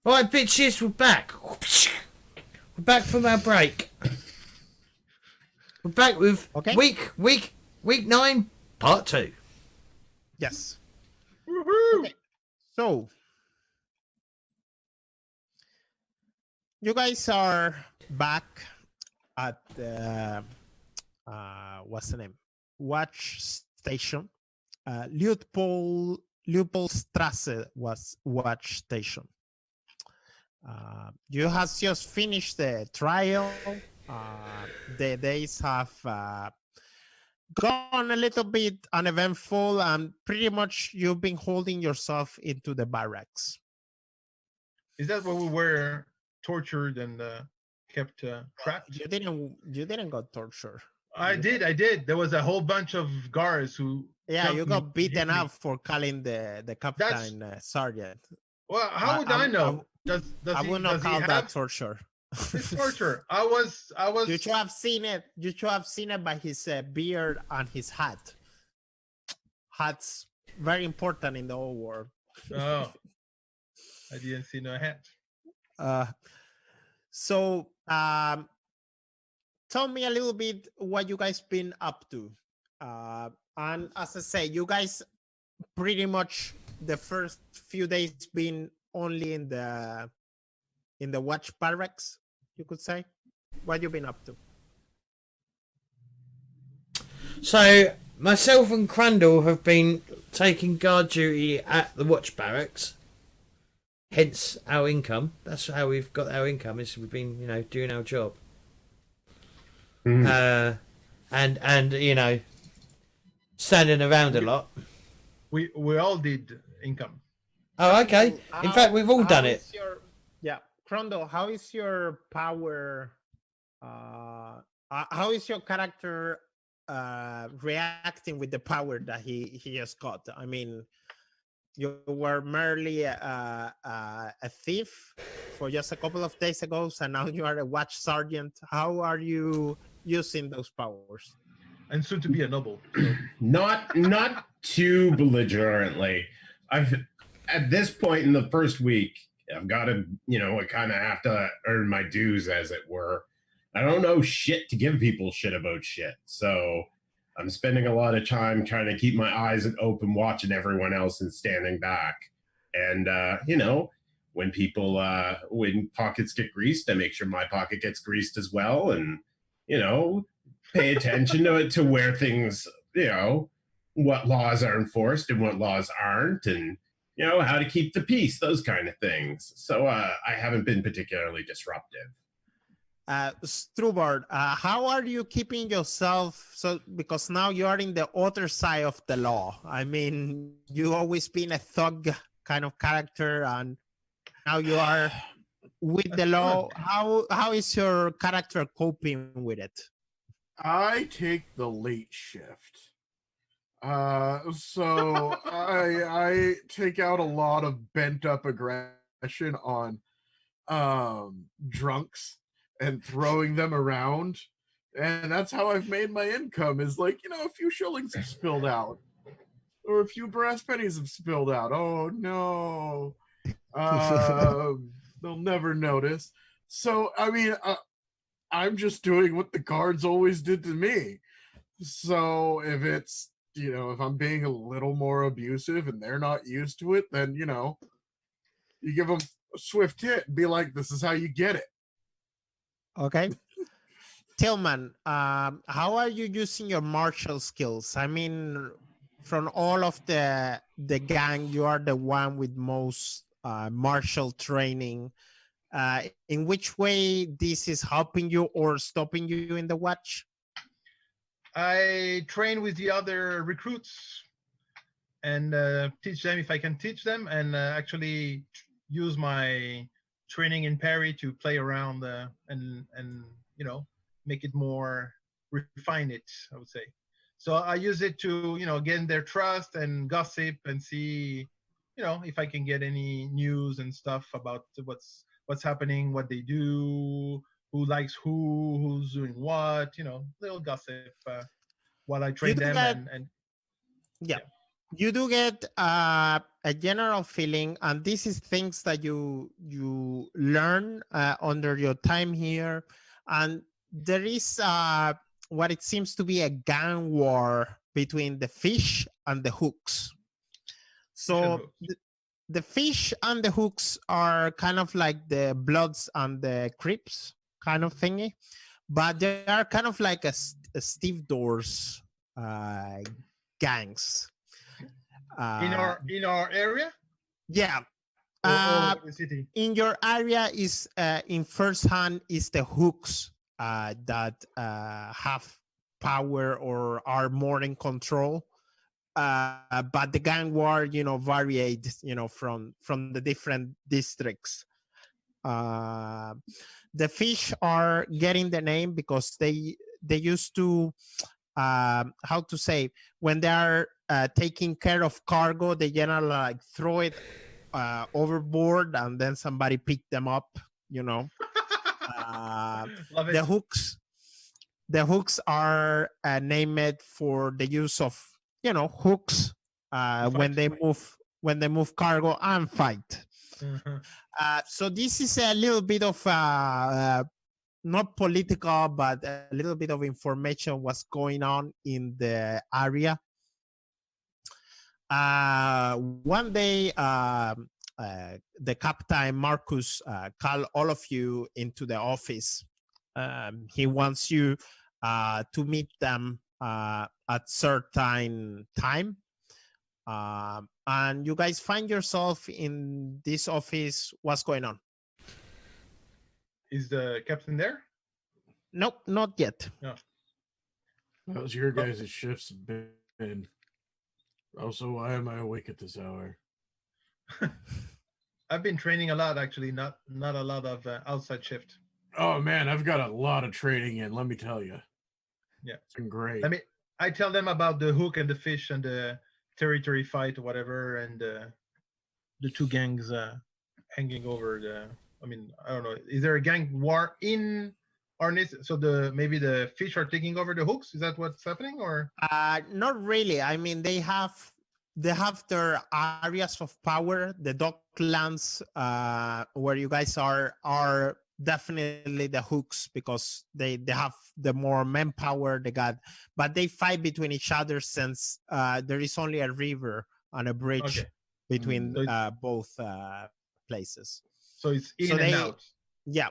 Right, bitches, we're back. We're back from our break. We're back with week 9, part 2. Yes. Woohoo! Okay. So you guys are back at the what's the name? Watch station. Leopoldstrasse was watch station. You have just finished the trial. The days have gone a little bit uneventful, and pretty much you've been holding yourself into the barracks. Is that where we were tortured and kept trapped? You didn't got tortured. I did. There was a whole bunch of guards who. Yeah, you got beaten up for calling the captain sergeant. Well, how would I know? I would not call that torture. It's torture. I was. You should have seen it. You should have seen it by his beard and his hat. Hat's very important in the whole world. Oh, I didn't see no hat. So, tell me a little bit what you guys been up to. And as I say, you guys pretty much the first few days been only in the watch barracks, you could say. What you been up to? So myself and Chrundle have been taking guard duty at the watch barracks. Hence our income. That's how we've got our income. Is we've been, doing our job. And standing around a lot. We all did income. Oh, okay. In fact, we've all done it. Chrundle, how is your power? How is your character reacting with the power that he just got? I mean, you were merely a thief for just a couple of days ago, and now you are a watch sergeant. How are you using those powers? And soon to be a noble. So. Not too belligerently. At this point in the first week, I've got to, I kind of have to earn my dues, as it were. I don't know shit to give people shit about shit. So I'm spending a lot of time trying to keep my eyes open, watching everyone else and standing back. And, when when pockets get greased, I make sure my pocket gets greased as well. And, pay attention to where things, what laws are enforced and what laws aren't. And, how to keep the peace, those kind of things. So I haven't been particularly disruptive. StrorBard, how are you keeping yourself? So because now you are in the other side of the law. I mean, you always been a thug kind of character, and now you are with the law. How is your character coping with it? I take the late shift. So I take out a lot of bent up aggression on drunks and throwing them around, and that's how I've made my income, is like, a few shillings have spilled out or a few brass pennies have spilled out. Oh no. They'll never notice. So I mean, I'm just doing what the guards always did to me. So if it's, if I'm being a little more abusive and they're not used to it, then, you give them a swift hit and be like, this is how you get it. Okay. Tilmann, how are you using your martial skills? I mean, from all of the gang, you are the one with most martial training. In which way this is helping you or stopping you in the watch? I train with the other recruits and teach them if I can teach them, and actually use my training in parry to play around and make it more, refine it, I would say. So I use it to gain their trust and gossip and see if I can get any news and stuff about what's happening, what they do, who likes who's doing what, little gossip while I train them. And yeah. you do get a general feeling, and this is things that you learn under your time here, and there is what it seems to be a gang war between the fish and the hooks. So the fish and the hooks are kind of like the Bloods and the Crips kind of thingy, but they are kind of like a Steve Doors gangs. in our area, Yeah. or all over the city. In your area is in first hand is the hooks that have power or are more in control. But the gang war, varied, from the different districts. The fish are getting the name because they used to, how to say, when they are taking care of cargo, they generally like throw it overboard and then somebody pick them up. Love it. The hooks are named for the use of hooks when they move cargo and fight. Mhm. So this is a little bit of not political, but a little bit of information what's going on in the area. One day, the captain Marcus called all of you into the office. He wants you to meet them at certain time. And you guys find yourself in this office. What's going on? Is the captain there? Nope, not yet. How's your guys' shifts been? Also, why am I awake at this hour? I've been training a lot, actually. Not a lot of outside shift. Oh man, I've got a lot of training in, let me tell you. Yeah. It's been great. I mean, I tell them about the hook and the fish and the territory fight or whatever, and the two gangs hanging over the. I mean, I don't know. Is there a gang war in Arnis? So maybe the fish are taking over the hooks. Is that what's happening, or? Not really. I mean, they have their areas of power. The docklands where you guys are definitely the hooks because they have the more manpower they got, but they fight between each other since there is only a river and a bridge between both places. So it's in and out. Yeah.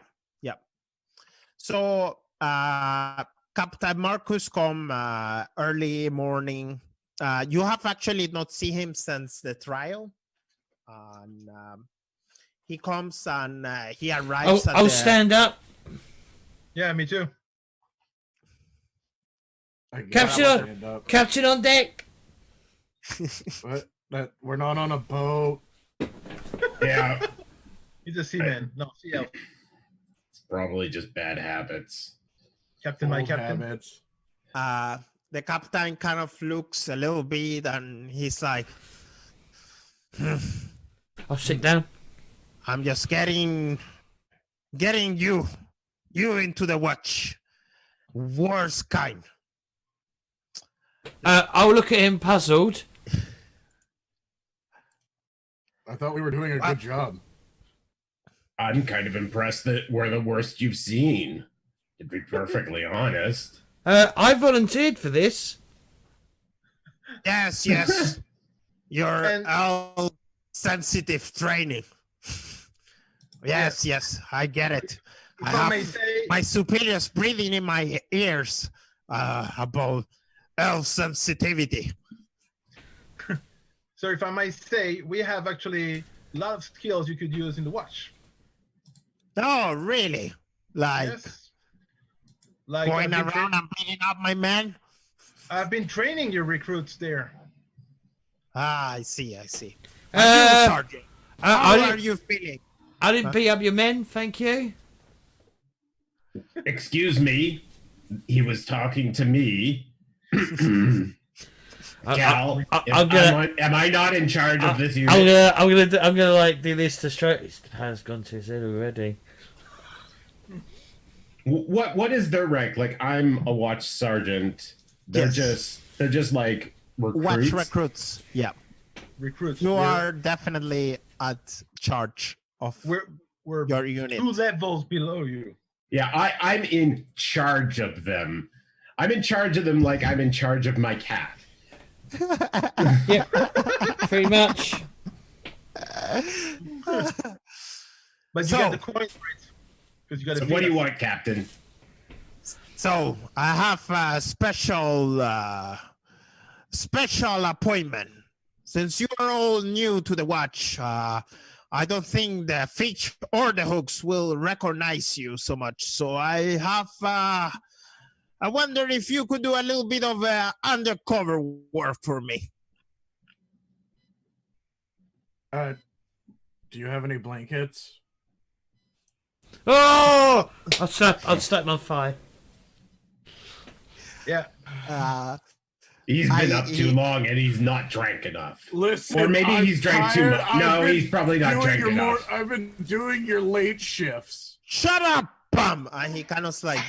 So Captain Marcus come early morning. You have actually not seen him since the trial. And he comes and he arrives. I'll stand up. Yeah, me too. Captain on deck. What? We're not on a boat. Yeah. He's a seaman. No, sea elf. It's probably just bad habits. Captain, my Old captain. habits. The captain kind of looks a little bit and he's like, I'll sit down. I'm just getting you into the watch. Worst kind. I'll look at him puzzled. I thought we were doing a good job. I'm kind of impressed that we're the worst you've seen, to be perfectly honest. I volunteered for this. Yes. Your all sensitive training. Yes, I get it. I have my superiors breathing in my ears about elf sensitivity. So if I might say, we have actually a lot of skills you could use in the watch. Oh, really? Like going around and beating up my men? I've been training your recruits there. I see. Sergeant, how are you feeling? I didn't beat up your men, thank you. Excuse me. He was talking to me. Cal, am I not in charge of this unit? I'm gonna like do this to stroke. His hand's gone to his head already. What is their rank? Like, I'm a watch sergeant. They're just like Watch recruits. Yeah, Recruits. you are definitely at charge of We're your unit. 2 levels below you. Yeah, I'm in charge of them. I'm in charge of them like I'm in charge of my cat. Yep, pretty much. But you got the coins right. Because you got So what do you want, Captain? So I have a special appointment. Since you are all new to the watch, I don't think the Fitch or the Hooks will recognize you so much. So I have, I wonder if you could do a little bit of undercover work for me. Do you have any blankets? Oh! I'll set them on fire. Yeah. He's been up too long and he's not drank enough. Listen, Or maybe he's drank too much. No, he's probably not drank enough. I've been doing your late shifts. Shut up, bum! And he kind of like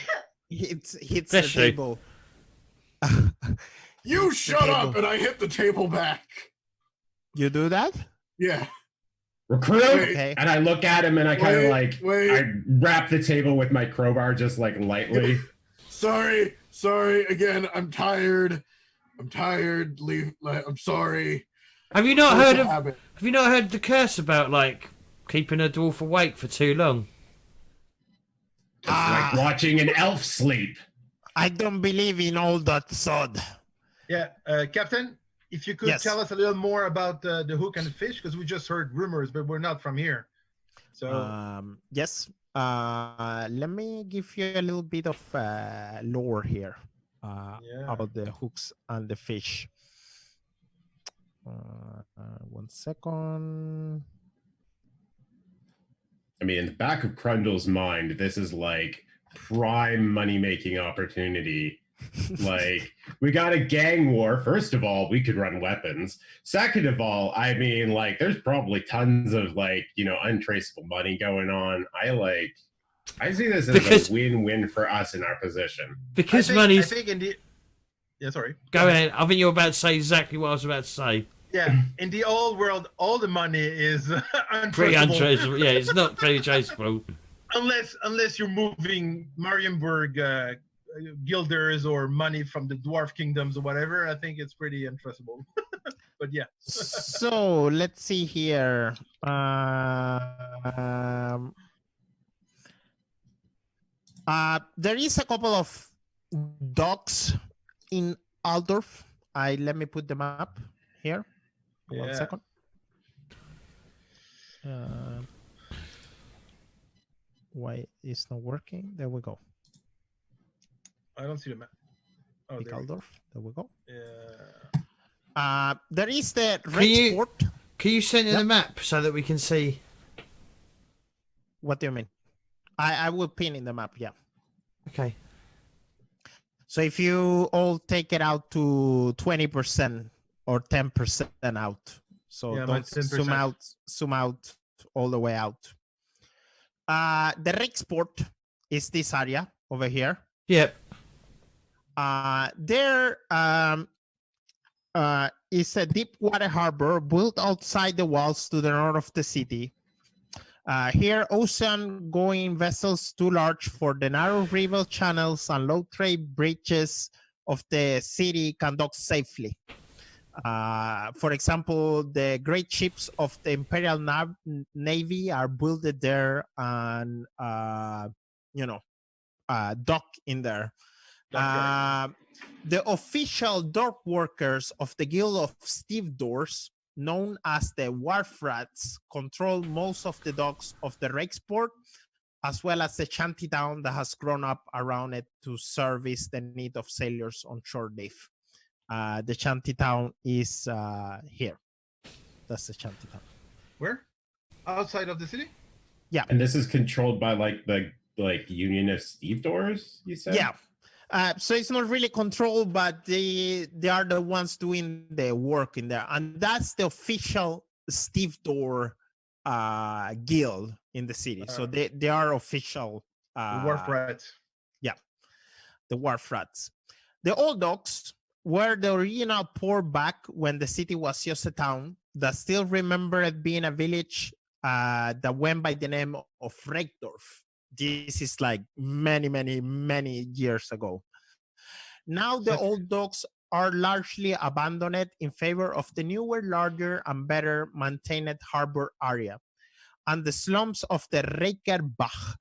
hits the Bless you. table. You shut up, table. and I hit the table back. You do that? Yeah. Recruit! Okay. And I look at him and I kind of Wait. I wrap the table with my crowbar just like lightly. Sorry. Again, I'm tired. Leave. I'm sorry. Have you not Force heard a of? habit. Have you not heard the curse about like keeping a dwarf awake for too long? It's like watching an elf sleep. I don't believe in all that sod. Yeah. Captain, if you could Yes. tell us a little more about the hook and the fish, because we just heard rumors, but we're not from here. So Yes. Let me give you a little bit of lore here about the hooks and the fish. 1 second. I mean, in the back of Chrundle's mind, this is like prime money-making opportunity. Like, we got a gang war. First of all, we could run weapons. Second of all, I mean, like, there's probably tons of, like, you know, untraceable money going on. I see this as a win-win for us in our position. Because I money's. think in the sorry. Go ahead. I think you're about to say exactly what I was about to say. Yeah, in the old world, all the money is Pretty untraceable. untraceable. Yeah, it's not pretty traceable. unless you're moving Marienburg guilders or money from the dwarf kingdoms or whatever. I think it's pretty untraceable. But yeah. So let's see here. There is a couple of docks in Altdorf. Let me put them up here. 1 second. Why it's not working? There we go. I don't see the map. Oh, there. Altdorf. There we go. Yeah. There is the Can you- Rexport. Can you send in Yep. the map so that we can see? What do you mean? I will pin in the map. Yeah. Okay. So if you all take it out to 20% or 10% out. So Yeah, don't mine's 10%. zoom out all the way out. The Rexport is this area over here. Yep. There is a deep water harbor built outside the walls to the north of the city. Here, ocean-going vessels too large for the narrow river channels and low trade bridges of the city can dock safely. For example, the great ships of the Imperial Navy are built there and, dock in there. The official dock workers of the Guild of Stevedores, known as the Wharf Rats, control most of the docks of the Rexport, as well as the shantytown that has grown up around it to service the need of sailors on shore leave. The shantytown is here. That's the shantytown. Where? Outside of the city? Yeah. And this is controlled by the Union of Stevedores, you said? Yeah. So it's not really controlled, but they are the ones doing the work in there. And that's the official Stevedore guild in the city. So they are official. The Wharf Rats. Yeah. The Wharf Rats. The old docks were the original port back when the city was just a town that still remember it being a village that went by the name of Reykdorf. This is like many, many, many years ago. Now the old docks are largely abandoned in favor of the newer, larger, and better maintained harbor area. And the slums of the Reikerbach,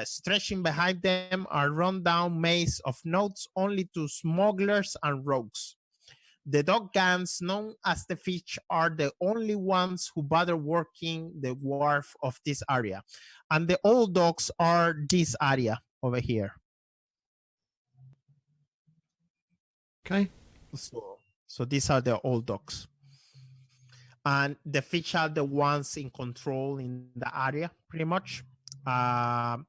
stretching behind them, are run-down maze of nodes only to smugglers and rogues. The dock gangs known as the Fish are the only ones who bother working the wharf of this area. And the old docks are this area over here. Okay. So these are the old docks. And the Fish are the ones in control in the area, pretty much. And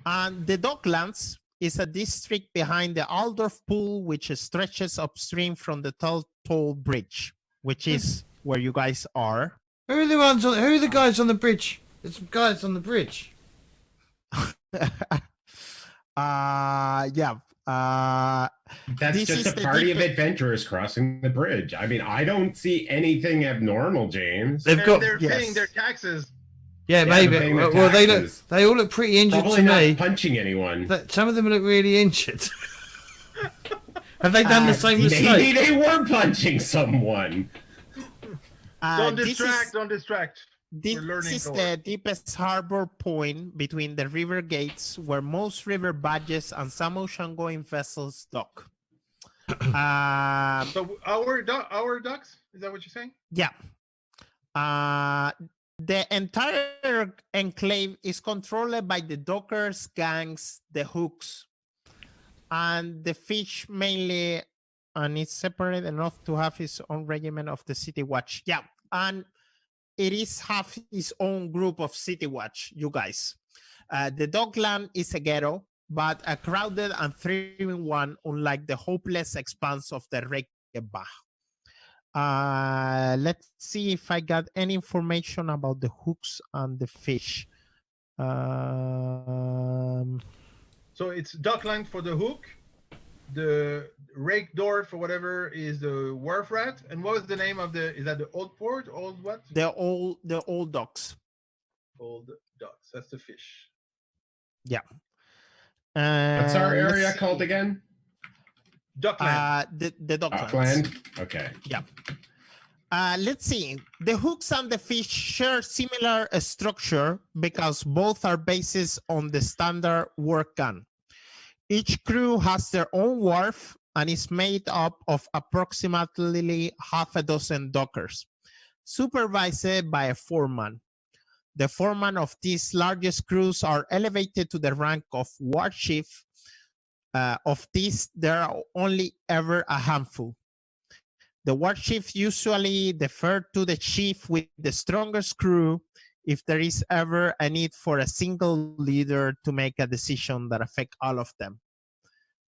the Docklands is a district behind the Aldorf Pool, which stretches upstream from the Toll Bridge, which is where you guys are. Who are the guys on the bridge? There's some guys on the bridge. Yeah. That's this just is a the party of deepest- adventurers crossing the bridge. I mean, I don't see anything abnormal, James. They've got They're yes. paying their taxes. yeah, they're maybe. paying their Well, taxes. they all look pretty injured Probably to not me. punching anyone. Some of them look really injured. Have they done the same Maybe mistake? they were punching someone. Don't this distract. is- Don't distract. This We're learning is lore. the deepest harbor point between the river gates where most river barges and some ocean-going vessels dock. So our ducks. Is that what you're saying? Yeah. The entire enclave is controlled by the dockers, gangs, the hooks, and the Fish mainly, and it's separate enough to have its own regiment of the City Watch. Yeah, and it is have its own group of City Watch, you guys. The Dockland is a ghetto, but a crowded and thriving one, unlike the hopeless expanse of the Reykjavik. Let's see if I got any information about the hooks and the Fish. So it's Dockland for the hook. The Reykdorf or whatever is the wharf rat. And what was the name of the? Is that the old port? Old what? The old docks. Old ducks. That's the Fish. Yeah. What's our let's area see. called again? Dockland. The Docklands. Auckland? Okay. Yeah. Let's see. The hooks and the Fish share similar structure because both are bases on the standard work gun. Each crew has their own wharf and is made up of approximately half a dozen dockers, supervised by a foreman. The foreman of these largest crews are elevated to the rank of war chief. Of these, there are only ever a handful. The war chief usually defer to the chief with the strongest crew if there is ever a need for a single leader to make a decision that affects all of them.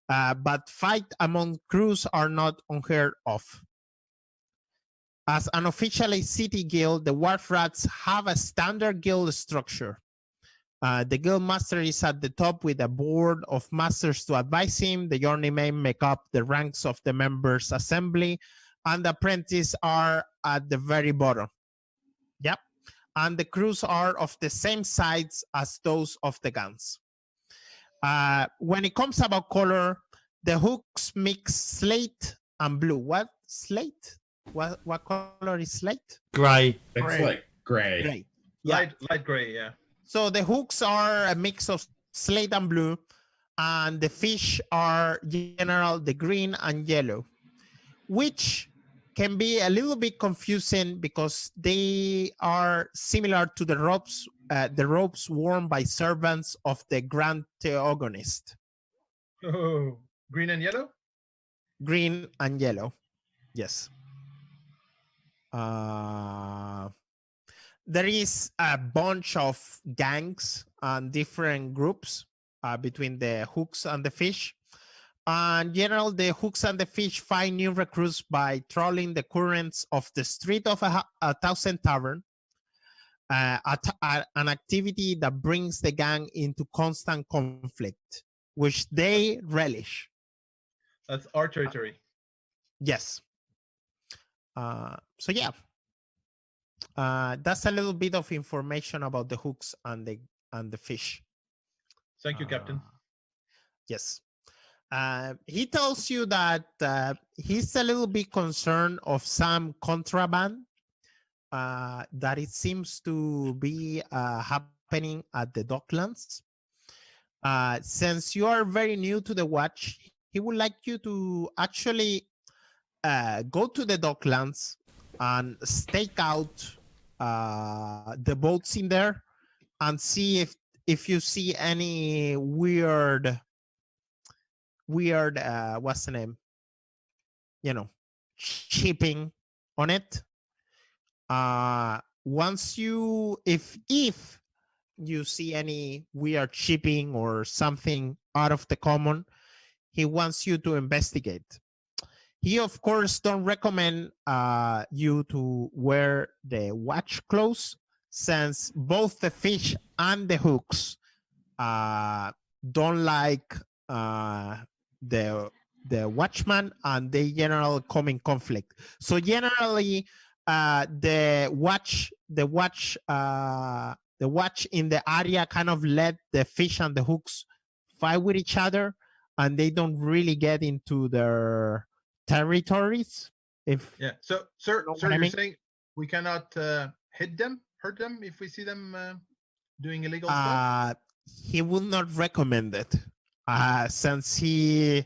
But fight among crews are not unheard of. As an official city guild, the Wharf Rats have a standard guild structure. The guild master is at the top with a board of masters to advise him. The journeymen make up the ranks of the members' assembly, and the apprentices are at the very bottom. Yep. And the crews are of the same size as those of the guns. When it comes about color, the hooks mix slate and blue. What? Slate? What color is slate? Grey. It's Gray. like gray. Gray. Yeah. Light gray. Yeah. So the hooks are a mix of slate and blue, and the Fish are general the green and yellow, which can be a little bit confusing because they are similar to the robes worn by servants of the Grand Theogonist. Oh, green and yellow. Green and yellow, yes. There is a bunch of gangs and different groups between the hooks and the Fish. In general, the hooks and the Fish find new recruits by trolling the currents of the Street of a Thousand Tavern, an activity that brings the gang into constant conflict, which they relish. That's our territory. Yes. So yeah, that's a little bit of information about the hooks and the fish. Thank you, Captain. Yes. He tells you that he's a little bit concerned of some contraband that it seems to be happening at the Docklands. Since you are very new to the watch, he would like you to actually go to the Docklands and stake out the boats in there and see if you see any weird what's the name, shipping on it. Once if you see any weird shipping or something out of the common, he wants you to investigate. He of course don't recommend you to wear the watch clothes, since both the fish and the hooks don't like the watchman, and they generally come in conflict. So generally the watch in the area kind of let the fish and the hooks fight with each other, and they don't really get into their territories. Yeah. So, sir, know what sir, I you're mean? saying we cannot hurt them if we see them doing illegal stuff? He will not recommend it, since he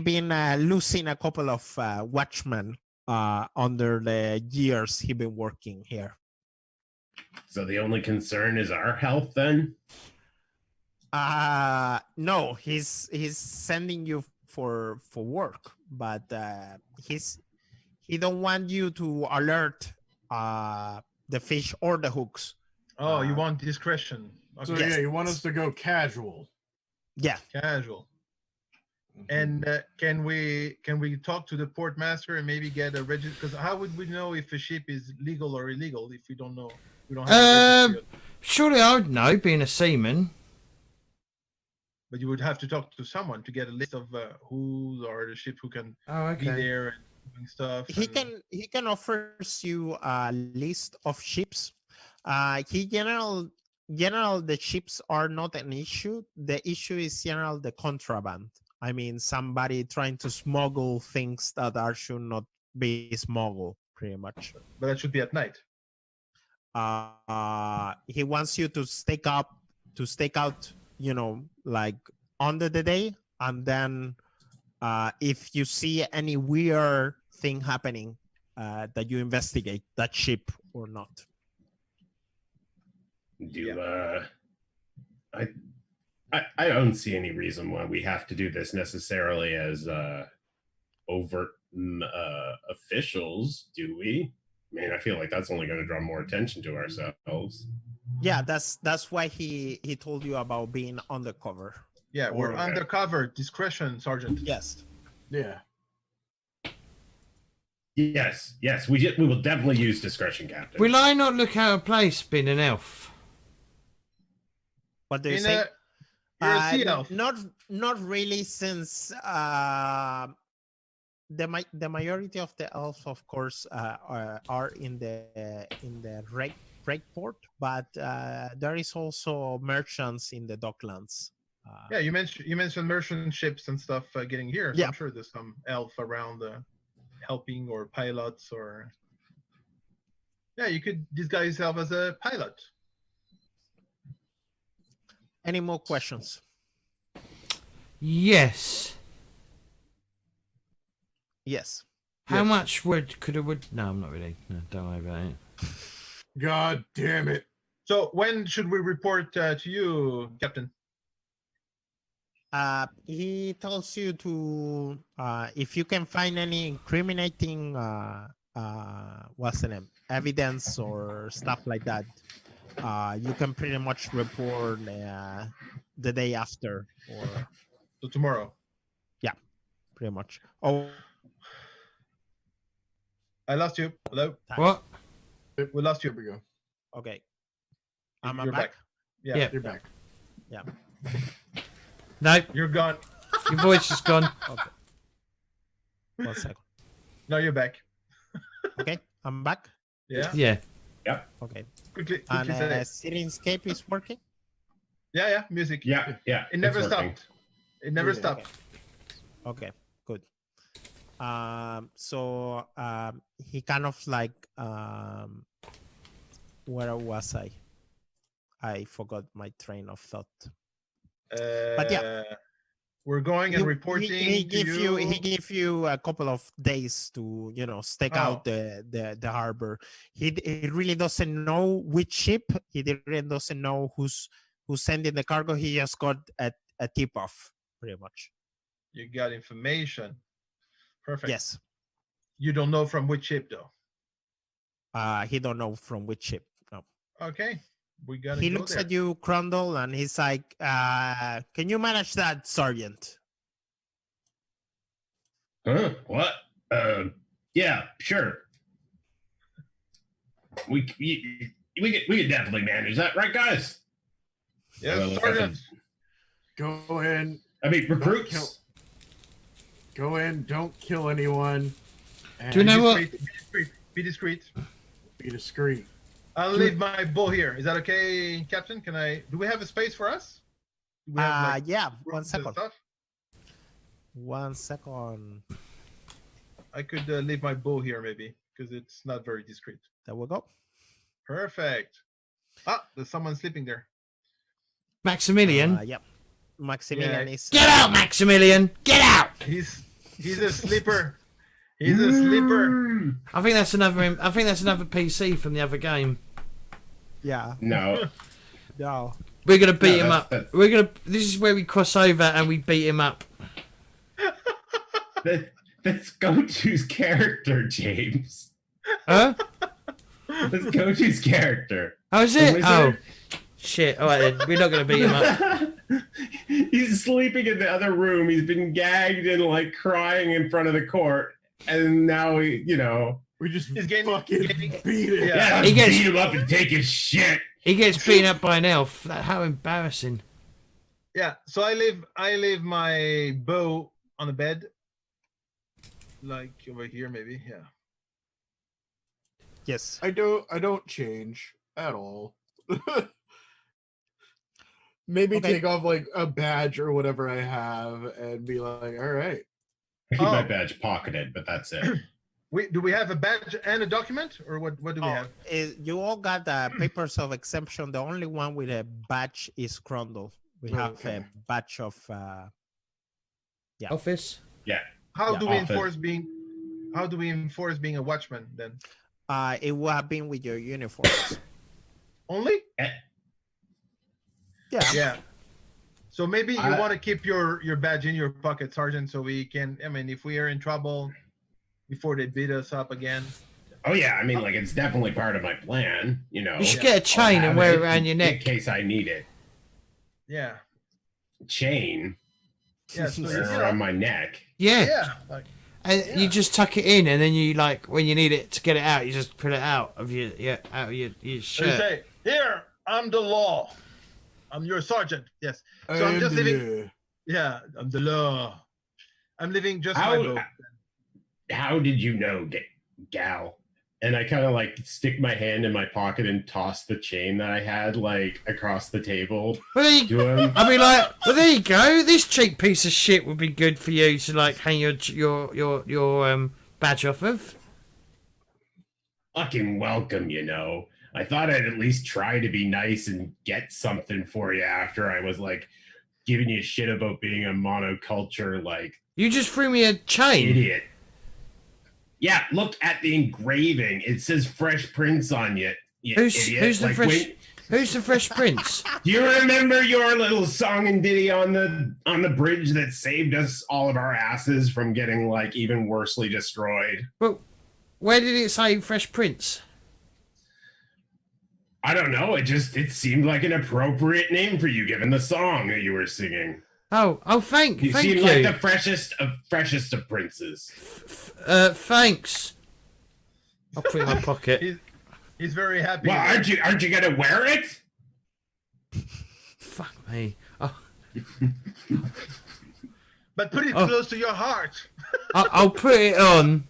been losing a couple of watchmen under the years he been working here. So the only concern is our health then? No, he's sending you for work, but he don't want you to alert the fish or the hooks. Oh, you want discretion? So Okay. yeah, you want us to go casual. Yeah. Casual. And can we talk to the port master and maybe get a register? Because how would we know if a ship is legal or illegal if we don't know? We don't have a registry. Surely I would know, being a seaman. But you would have to talk to someone to get a list of who are the ships who can Oh, be there and doing stuff. He can offer you a list of ships. The ships are not an issue. The issue is the contraband. I mean, somebody trying to smuggle things that should not be smuggled, pretty much. But that should be at night. He wants you to stake out, like under the day, and then if you see any weird thing happening, that you investigate that ship or not. I don't see any reason why we have to do this necessarily as overt officials, do we? I mean, I feel like that's only going to draw more attention to ourselves. Yeah, that's why he told you about being undercover. Yeah, we're undercover. Discretion, Sergeant. Yes. Yeah. Yes, we will definitely use discretion, Captain. Will I not look out of place being an elf? What do you say? You're a sea elf. Not really, since the majority of the elves, of course, are in the rake port, but there is also merchants in the Docklands. Yeah, you mentioned merchant ships and stuff getting here. So Yeah. I'm sure there's some elf around helping, or pilots, or you could disguise yourself as a pilot. Any more questions? Yes. Yes. How much wood could a wood? No, I'm not really. No, don't worry about it. God damn it. So when should we report to you, Captain? He tells you to if you can find any incriminating what's the name, evidence or stuff like that, you can pretty much report the day after, or So tomorrow. Yeah, pretty much. Oh, I lost you. Hello. What? We lost you. Here we go. okay. Am I You're back? Yeah. Yeah. You're back. Yeah. No, You're gone. your voice is gone. Okay. 1 second. Now you're back. Okay, I'm back. Yeah. Yeah. Okay. Quickly And say. Sirenscape is working? Yeah. Music. Yeah, yeah. It never it's working. stopped. It never Yeah. stopped. Okay, good. So he kind of like where was I? I forgot my train of thought. But yeah. We're going and reporting. He to give you he give you a couple of days to stake out the harbor. He really doesn't know which ship. He really doesn't know who's sending the cargo. He just got a tip off, pretty much. You got information. Perfect. Yes. You don't know from which ship though. He don't know from which ship. No. Okay. We gotta He go looks there. at you, Chrundle, and he's like, can you manage that, Sergeant? Huh? What? Yeah, sure. We could definitely manage that, right, guys? Yes, Well, Sergeant. Go in. I mean, kill- recruits. Go in. Don't kill anyone. And Do you know what? Be discreet. Be discreet. I'll leave my bow here. Is that okay, Captain? Do we have a space for us? Do we have, like, Yeah, rooms 1 and second. stuff? 1 second. I could leave my bow here maybe because it's not very discreet. There we go. Perfect. Ah, there's someone sleeping there. Maximilian. Yep. Maximilian Yeah. is. Get out, Maximilian! Get out! He's a sleeper. He's a sleeper. I think that's another PC from the other game. Yeah. No. No. We're gonna beat him that's- up. that's- This is where we cross over and we beat him up. That's Gochu's character, James. Huh? That's Gochu's character. Oh, is The it? wizard. Oh, shit! All right then, we're not gonna beat him up. He's sleeping in the other room. He's been gagged and like crying in front of the court, and now we We just He's getting- fucking getting- beat it. Yeah. He gets- beat him up and take his shit. He gets beaten up by an elf. How embarrassing! Yeah. So I leave my bow on the bed, like over here maybe. Yeah. Yes. I don't change at all. Maybe Okay. take off like a badge or whatever I have and be like, all right. I keep my Oh. badge pocketed, but that's it. Do we have a badge and a document, or what do we have? You all got the papers of exemption. The only one with a badge is Chrundle. We have Okay. a badge of. Yeah. Office. How Yeah. do we Office. enforce being a watchman then? It would have been with your uniforms. Only? Yeah. Yeah. So maybe you I- want to keep your badge in your pocket, Sergeant, so we can. I mean, if we are in trouble before they beat us up again. Oh yeah, I mean, like it's definitely part of my plan. You should get a I'll chain and have wear it it around your in neck. case I need it. Yeah. Chain Yeah. So, you around know, my neck. Yeah. yeah. Like, And Yeah. you just tuck it in, and then you when you need it to get it out, you just pull it out of your they shirt. say, "Here, I'm the law. I'm your sergeant." Yes. So I'm just leaving. Yeah, I'm the law. I'm leaving just my boat. How did you know, gal? And I kind of like stick my hand in my pocket and toss the chain that I had like across the table Well, there you, to him. I mean, like, well, there you go. This cheap piece of shit would be good for you to like hang your badge off of. Fucking welcome, I thought I'd at least try to be nice and get something for you after I was like giving you shit about being a monoculture like You just threw me a chain. idiot. Yeah, look at the engraving. It says Fresh Prince on you. You idiot. Who's the Like, fresh? wait, Who's the Fresh Prince? do you remember your little song and ditty on the bridge that saved us all of our asses from getting like even worsely destroyed? Well, where did it say Fresh Prince? I don't know. It seemed like an appropriate name for you given the song that you were singing. Oh, thank You you. seem like the freshest of princes. Thanks. I'll put it in my pocket. He's very happy. Well, aren't you gonna wear it? Fuck me. Oh, But put it Oh. close to your heart. I'll put it on.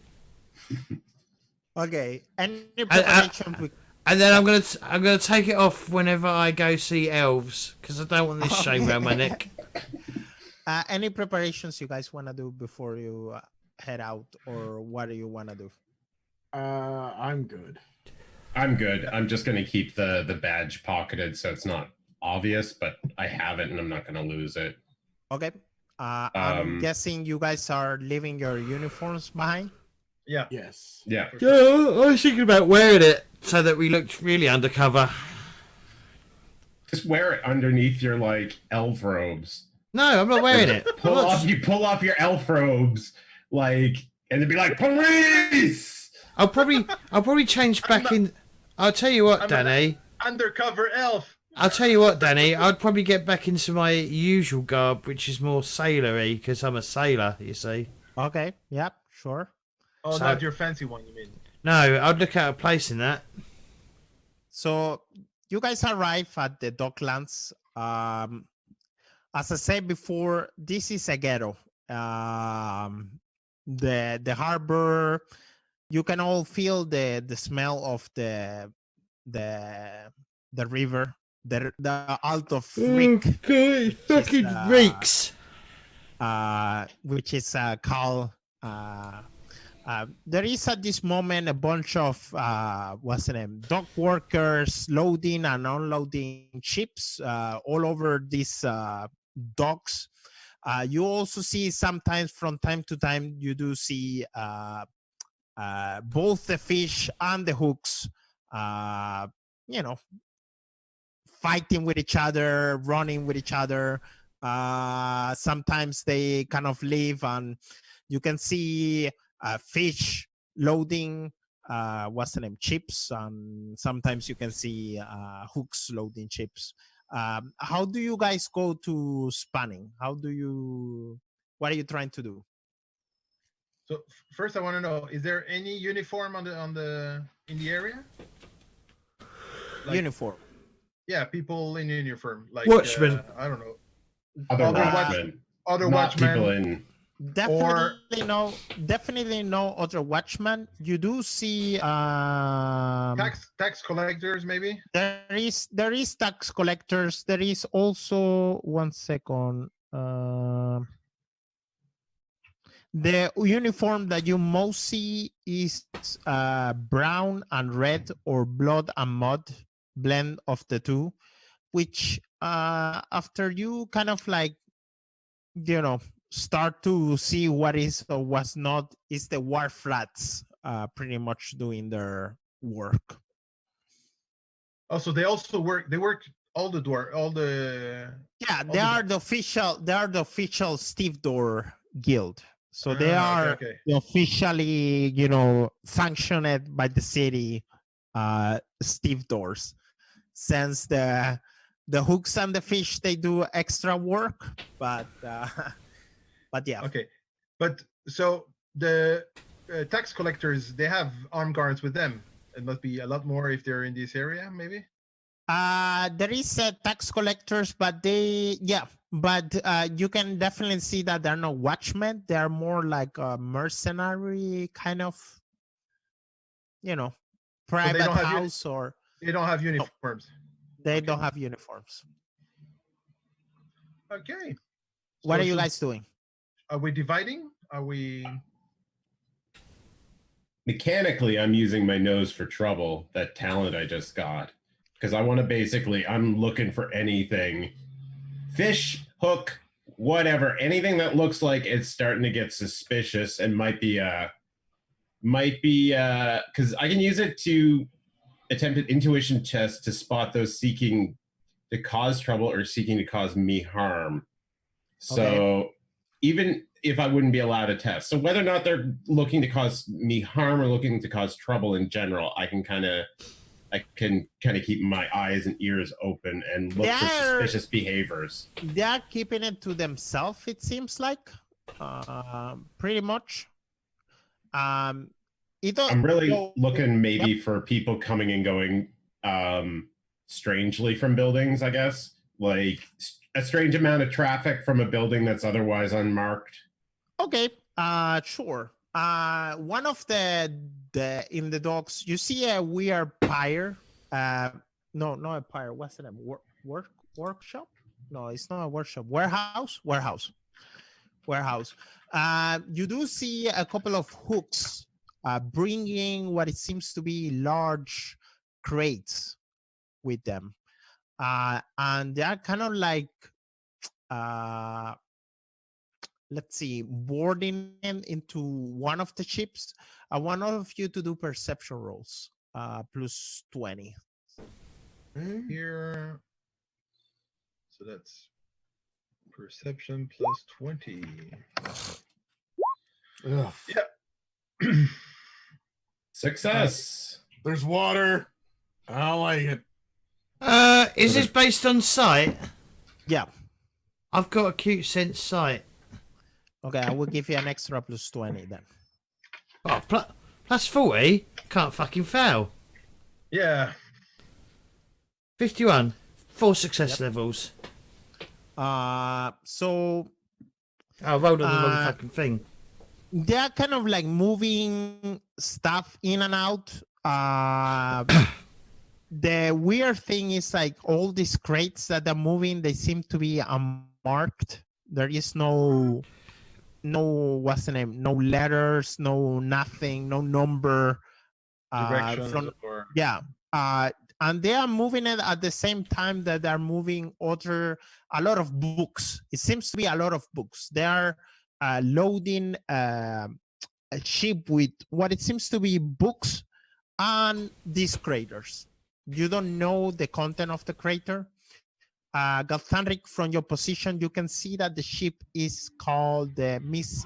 Okay. Any preparation? And then I'm gonna take it off whenever I go see elves because I don't want this chain around my neck. Any preparations you guys want to do before you head out, or what do you want to do? I'm good. I'm good. I'm just gonna keep the badge pocketed so it's not obvious, but I have it and I'm not gonna lose it. Okay. I'm guessing you guys are leaving your uniforms behind. Yeah. Yes. Yeah. Yeah, I was thinking about wearing it so that we looked really undercover. Just wear it underneath your like elf robes. No, I'm not wearing it. You pull off your elf robes, like, and it'd be like police. I'll probably change back in. I'll tell you what, Danny. Undercover elf. I'll tell you what, Danny. I'd probably get back into my usual garb, which is more sailor-y, because I'm a sailor. You see. Okay. Yep. Sure. Oh, So- not your fancy one, you mean? No, I'd look at a place in that. So you guys arrive at the Docklands. As I said before, this is a ghetto. The harbor, you can all feel the smell of the river, the Alt of Rick, God, it fucking reeks. which is called. There is at this moment a bunch of what's the name, dock workers loading and unloading ships all over these docks. You also see sometimes from time to time you do see both the fish and the hooks, fighting with each other, running with each other. Sometimes they kind of leave and you can see fish loading chips, and sometimes you can see hooks loading chips. How do you guys go to spanning? What are you trying to do? So first, I want to know: is there any uniform in the area? Uniform. Yeah, people in uniform, like Watchmen. I don't know. Other Other watchmen. Not people watchmen. in. Definitely no other watchman. You do see Tax collectors, maybe. there is tax collectors. There is also 1 second. The uniform that you most see is brown and red, or blood and mud blend of the two, which after you kind of like start to see what is or what's not, is the war flats pretty much doing their work. Also, they also work. They work all the. Yeah, they are the official stevedore guild. So they are okay. officially, sanctioned by the city stevedores. Since the hooks and the fish, they do extra work, but yeah. Okay, but so the tax collectors, they have armed guards with them. It must be a lot more if they're in this area, maybe. There is tax collectors, but you can definitely see that they're not watchmen. They're more like a mercenary kind of, private house, or they don't have uniforms. They don't have uniforms. Okay. What are you guys doing? Are we dividing? Are we? Mechanically, I'm using my nose for trouble, that talent I just got. Because I want to I'm looking for anything. Fish, hook, whatever. Anything that looks like it's starting to get suspicious and might be because I can use it to attempt an intuition test to spot those seeking to cause trouble or seeking to cause me harm. So even if I wouldn't be allowed a test. So whether or not they're looking to cause me harm or looking to cause trouble in general, I can kind of keep my eyes and ears open and look for suspicious behaviors. They are keeping it to themselves, it seems like, pretty much. I'm really looking maybe for people coming and going strangely from buildings, I guess. Like a strange amount of traffic from a building that's otherwise unmarked. Okay, sure. One of the in the docks, you see a weird pyre. No, not a pyre. What's the name? Workshop? No, it's not a workshop. Warehouse. You do see a couple of hooks bringing what it seems to be large crates with them, and they are kind of like let's see, boarding them into one of the ships. I want all of you to do perception rolls, plus 20. Here. So that's perception plus 20. Ugh. Yeah. Success. There's water. I don't like it. Is this based on sight? Yeah. I've got acute sense sight. Okay, I will give you an extra plus 20 then. Oh, plus 40? Can't fucking fail. Yeah. 51. 4 success levels. So I rolled on the wrong fucking thing. they're kind of like moving stuff in and out. The weird thing is like all these crates that are moving, they seem to be unmarked. There is no what's the name? No letters, no nothing, no number. Directions or And they are moving it at the same time that they're moving a lot of books. It seems to be a lot of books. They are loading a ship with what it seems to be books and these craters. You don't know the content of the crater. Galthanric, from your position, you can see that the ship is called the Miss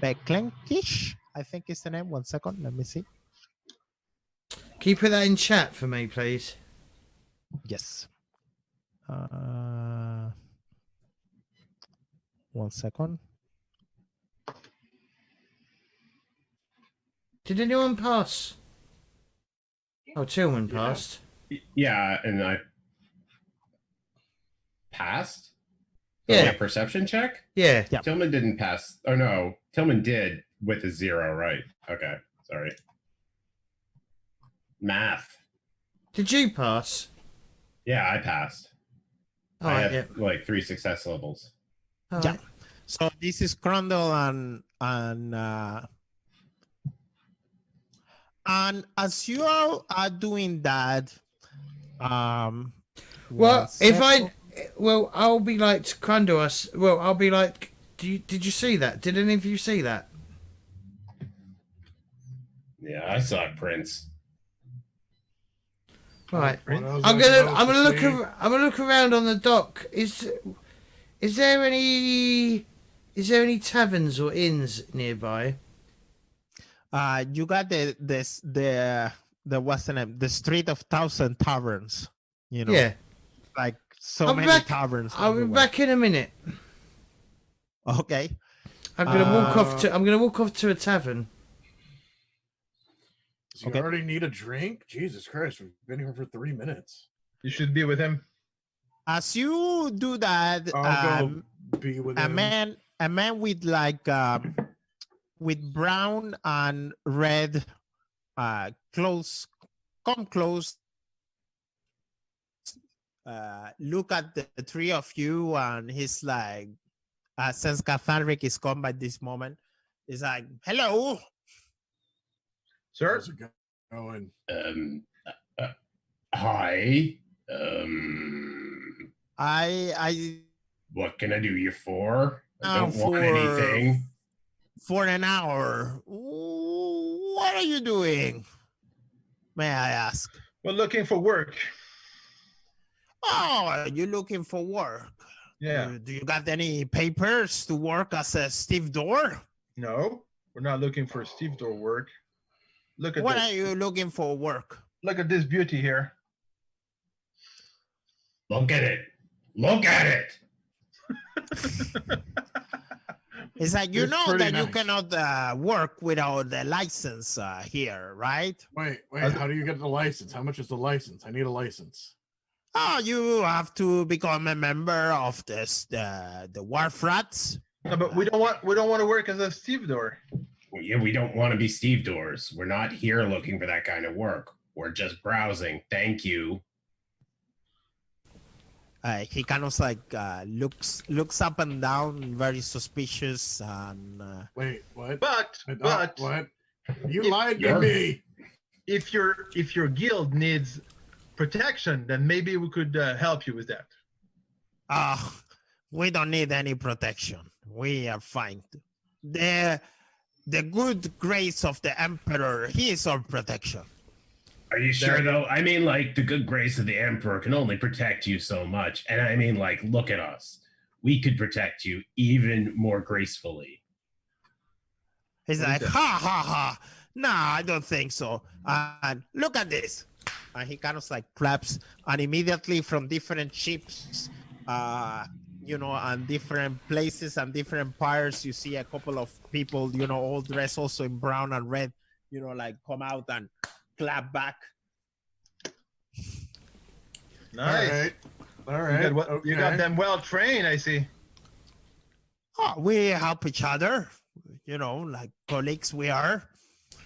Beklenkish, I think is the name. 1 second, let me see. Can you put that in chat for me, please? Yes. 1 second. Did anyone pass? Oh, Tilmann passed. Yeah, and I passed. Yeah. Perception check. Yeah. Yeah. Tilmann didn't pass. Oh no, Tilmann did with a 0, right? Okay, sorry. Math. Did you pass? Yeah, I passed. Oh, I had yeah. like 3 success levels. All Yeah. right. So this is Chrundle and as you all are doing that, Well, I'll be like to Chrundle us. Well, I'll be like, did you see that? Did any of you see that? Yeah, I saw Prince. Right. What else I'm am gonna supposed to see? I'm gonna look around on the dock. Is there any taverns or inns nearby? You got the what's the name? The Street of Thousand Taverns. You know, Yeah. like so I'll be many back- taverns. I'll be everywhere. back in a minute. Okay. I'm gonna walk off to a tavern. Does he Okay. already need a drink? Jesus Christ, we've been here for 3 minutes. you should be with him. As you do that, I'll go be with a him. man with like with brown and red clothes come close, look at the three of you, and he's like, since Galthanric is come by this moment, he's like, hello. Sir? How's it going? Hi. I What can I do you for? I Now don't want for- anything. for an hour. What are you doing? May I ask? We're looking for work. Oh, you're looking for work. Yeah. Do you got any papers to work as a stevedore? No, we're not looking for stevedore work. Look at What this. are you looking for work? Look at this beauty here. Look at it. Look at it. It's like, you It's know pretty that you nice. cannot work without the license here, right? Wait, How's it- how do you get the license? How much is the license? I need a license. Oh, you have to become a member of the Wharf Rats. No, but we don't want to work as a stevedore. We don't want to be stevedores. We're not here looking for that kind of work. We're just browsing. Thank you. He kind of like looks up and down, very suspicious, and Wait, what? But What? You If lied to you're- me. if your guild needs protection, then maybe we could help you with that. we don't need any protection. We are fine. The good grace of the emperor, he is our protection. Are you sure though? I mean, like, the good grace of the emperor can only protect you so much. And I mean, like, look at us. We could protect you even more gracefully. He's like, ha ha ha. Nah, I don't think so. And look at this. And he kind of like claps, and immediately from different ships, and different places and different pyres, you see a couple of people, all dressed also in brown and red, like come out and clap back. Nice. All right. You got them well trained, I see. Oh, we help each other, like colleagues we are.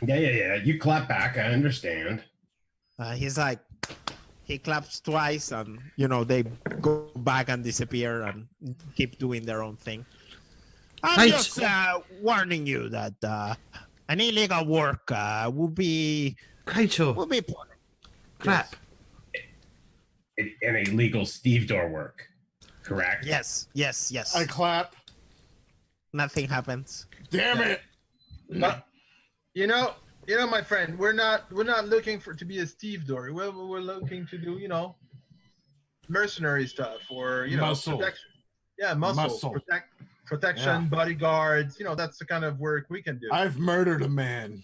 Yeah. You clap back. I understand. He's like, he claps twice, and they go back and disappear and keep doing their own thing. I'm Hey, just warning you that an illegal work will be Krator, clap. An illegal stevedore work, correct? Yes. I clap. Nothing happens. Damn it. But you know, my friend, we're not looking to be a stevedore. We're looking to do, mercenary stuff or Muscle. protection. Yeah, muscle. Protection, bodyguards. That's the kind of work we can do. I've murdered a man.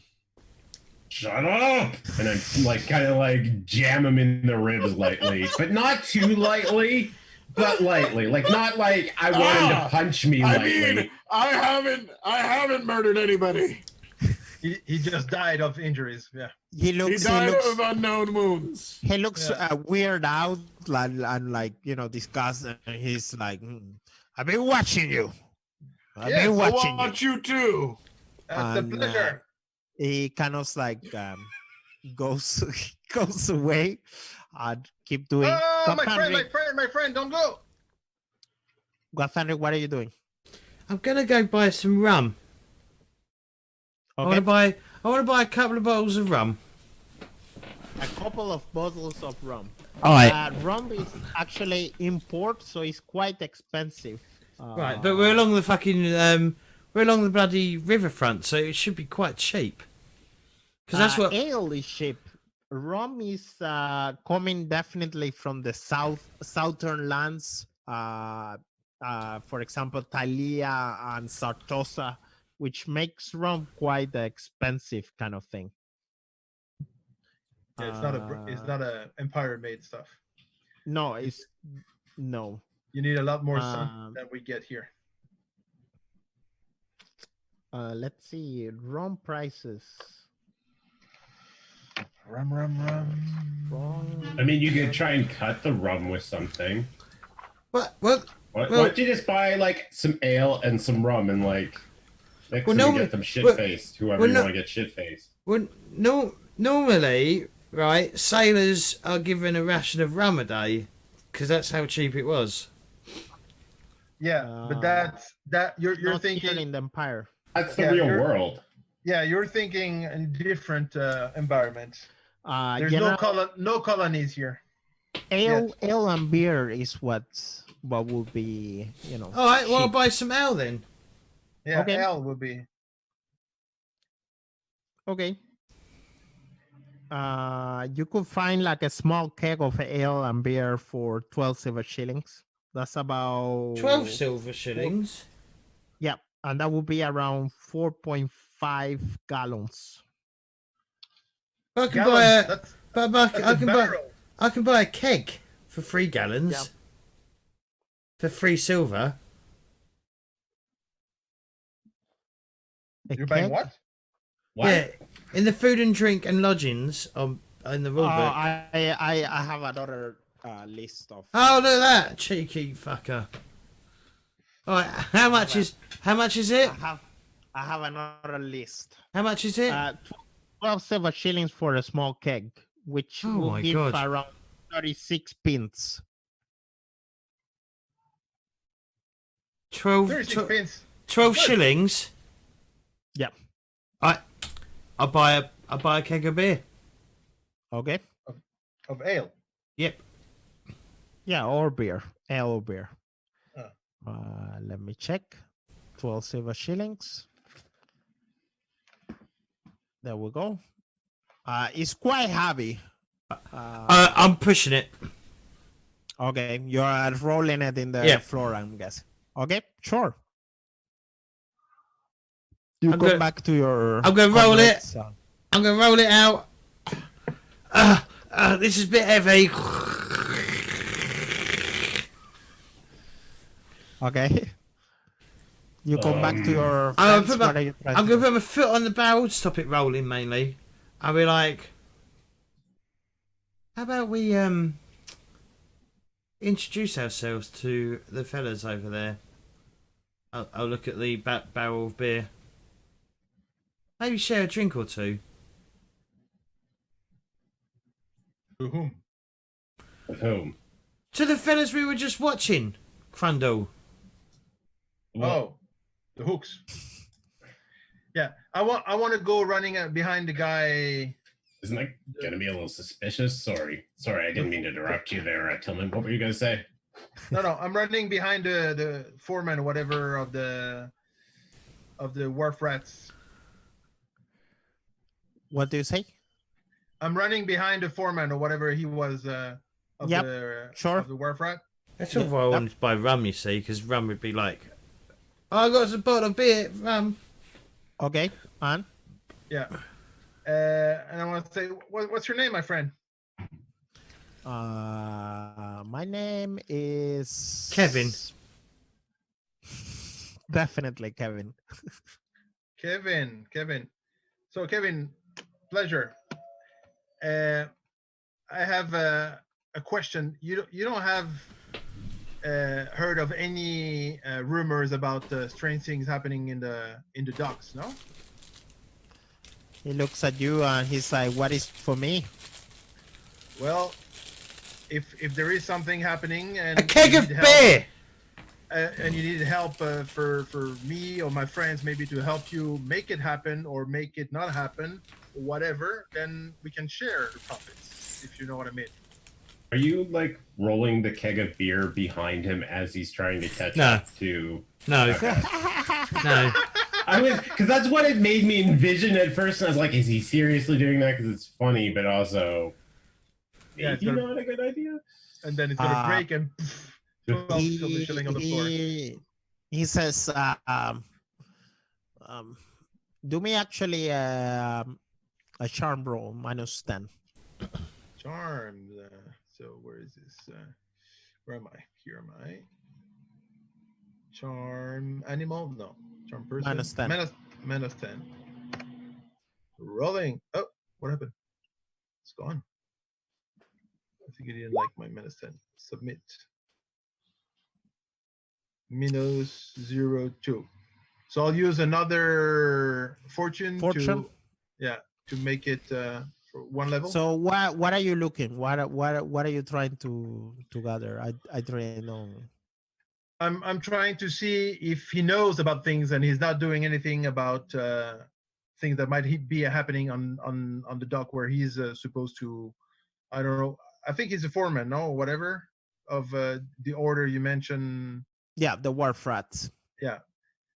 Shut up! And I kind of jam him in the ribs lightly, but not too lightly, but lightly. Not like I want him to punch me lightly. I mean, I haven't murdered anybody. He just died of injuries. Yeah. He He died of unknown wounds. He looks weird out and disgust, and he's like, I've been watching you. I've Yes, been I watching want you. you too. That's a And, pleasure. He kind of goes away and keep doing. Oh, Guatharic, my friend, don't go. Guatharic, what are you doing? I'm gonna go buy some rum. I want to buy a couple of bottles of rum. A couple of bottles of rum. All right. Rum is actually import, so it's quite expensive. Right, but we're along the we're along the bloody riverfront, so it should be quite cheap. Because that's what. Ale is cheap. Rum is coming definitely from the southern lands. For example, Thalia and Sartosa, which makes rum quite expensive kind of thing. Yeah, it's not a empire made stuff. No, no. You need a lot more sun than we get here. Let's see, rum prices. Rum. Rum. I mean, you could try and cut the rum with something. What? Why don't you just buy some ale and some rum and mix them and get them shit-faced, whoever you want to get shit-faced. Well, normally, right, sailors are given a ration of rum a day because that's how cheap it was. Yeah, but you're Not here thinking in the empire. That's the real world. Yeah, you're thinking in different environments. There's You no colonies here. ale and beer is what would be, All right, well, I'll cheap. buy some ale then. Yeah, Okay. ale would be. Okay. You could find a small keg of ale and beer for 12 silver shillings. That's about 12 silver shillings. Yeah, and that would be around 4.5 gallons. I can Gallons, buy I can buy a keg for 3 gallons. Yeah. For 3 silver. A You're buying keg? what? What? Yeah, in the food and drink and lodgings in the rule book. I have another list of. Oh, look at that cheeky fucker. All right, how much is it? I have another list. How much is it? 12 silver shillings for a small keg, which Oh will my give God. around 36 pence. 12, 36 pence. 12 Good. shillings. Yeah. I'll buy a keg of beer. Okay. Of ale. Yep. Yeah, or beer. Ale or beer. Oh. Let me check. 12 silver shillings. There we go. It's quite heavy. I'm pushing it. Okay, you're rolling it in the floor, I'm guessing. Okay, sure. You I'm come gonna- back to your. I'm gonna roll it. comrades, I'm gonna roll it out. This is a bit heavy. Okay. You come back to your. I'm friends, gonna what are you trying I'm to gonna do? put my foot on the barrel to stop it rolling mainly. I'll be like, how about we introduce ourselves to the fellas over there? I'll look at the barrel of beer. Maybe share a drink or two. To whom? With whom? To the fellas we were just watching, Chrundle. Oh, the hooks. Yeah, I want to go running behind the guy. Isn't that gonna be a little suspicious? Sorry, I didn't mean to interrupt you there, Tilmann. What were you gonna say? No, I'm running behind the foreman or whatever of the wharf rats. What do you say? I'm running behind the foreman or whatever he was of Yep, the sure. of the wharf rat. That's all why I wanted to buy rum, you see, because rum would be like, oh, I got a bottle of beer, rum. Okay, and Yeah. And I want to say, what's your name, my friend? my name is Kevin. Definitely Kevin. Kevin. So Kevin, pleasure. I have a question. You don't have heard of any rumors about strange things happening in the docks, no? He looks at you and he's like, "What is for me?" Well, if there is something happening and A keg you of need help, beer! and you need help for me or my friends maybe to help you make it happen or make it not happen, whatever, then we can share the profits, if you know what I mean. Are you like rolling the keg of beer behind him as he's trying to catch No. up to? No. Okay. No. I was, because that's what it made me envision at first. And I was like, is he seriously doing that? Because it's funny, but also, Yeah, it's maybe gonna- not a good idea. And then it's gonna break and 12 He, shilling on the floor. he says, "Do me actually a charm roll -10." Charmed. So where is this? Where am I? Here am I. Charm animal? No. Charm person? -10. -10. Rolling. Oh, what happened? It's gone. I think you didn't like my -10. Submit. -02. So I'll use another fortune. Fortune? To make it for one level. So what are you looking? What are you trying to gather? I don't know. I'm trying to see if he knows about things and he's not doing anything about things that might be happening on the dock where he's supposed to. I don't know. I think he's a foreman, no, whatever, of the order you mentioned. Yeah, the wharf rats. Yeah.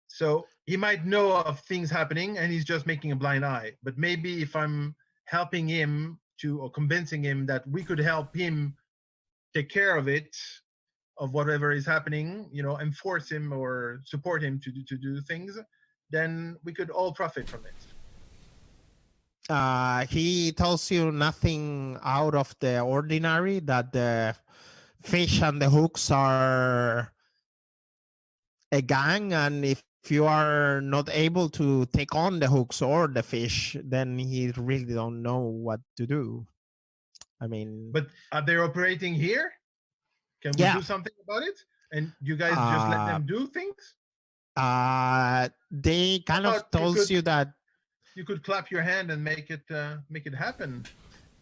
So he might know of things happening and he's just making a blind eye. But maybe if I'm helping him or convincing him that we could help him take care of it, of whatever is happening, and force him or support him to do things, then we could all profit from it. He tells you nothing out of the ordinary, that the fish and the hooks are a gang, and if you are not able to take on the hooks or the fish, then he really don't know what to do. I mean, But are they operating here? Can we Yeah. do something about it? And you guys just let them do things? They kind of thought tells you that. you could clap your hand and make it happen.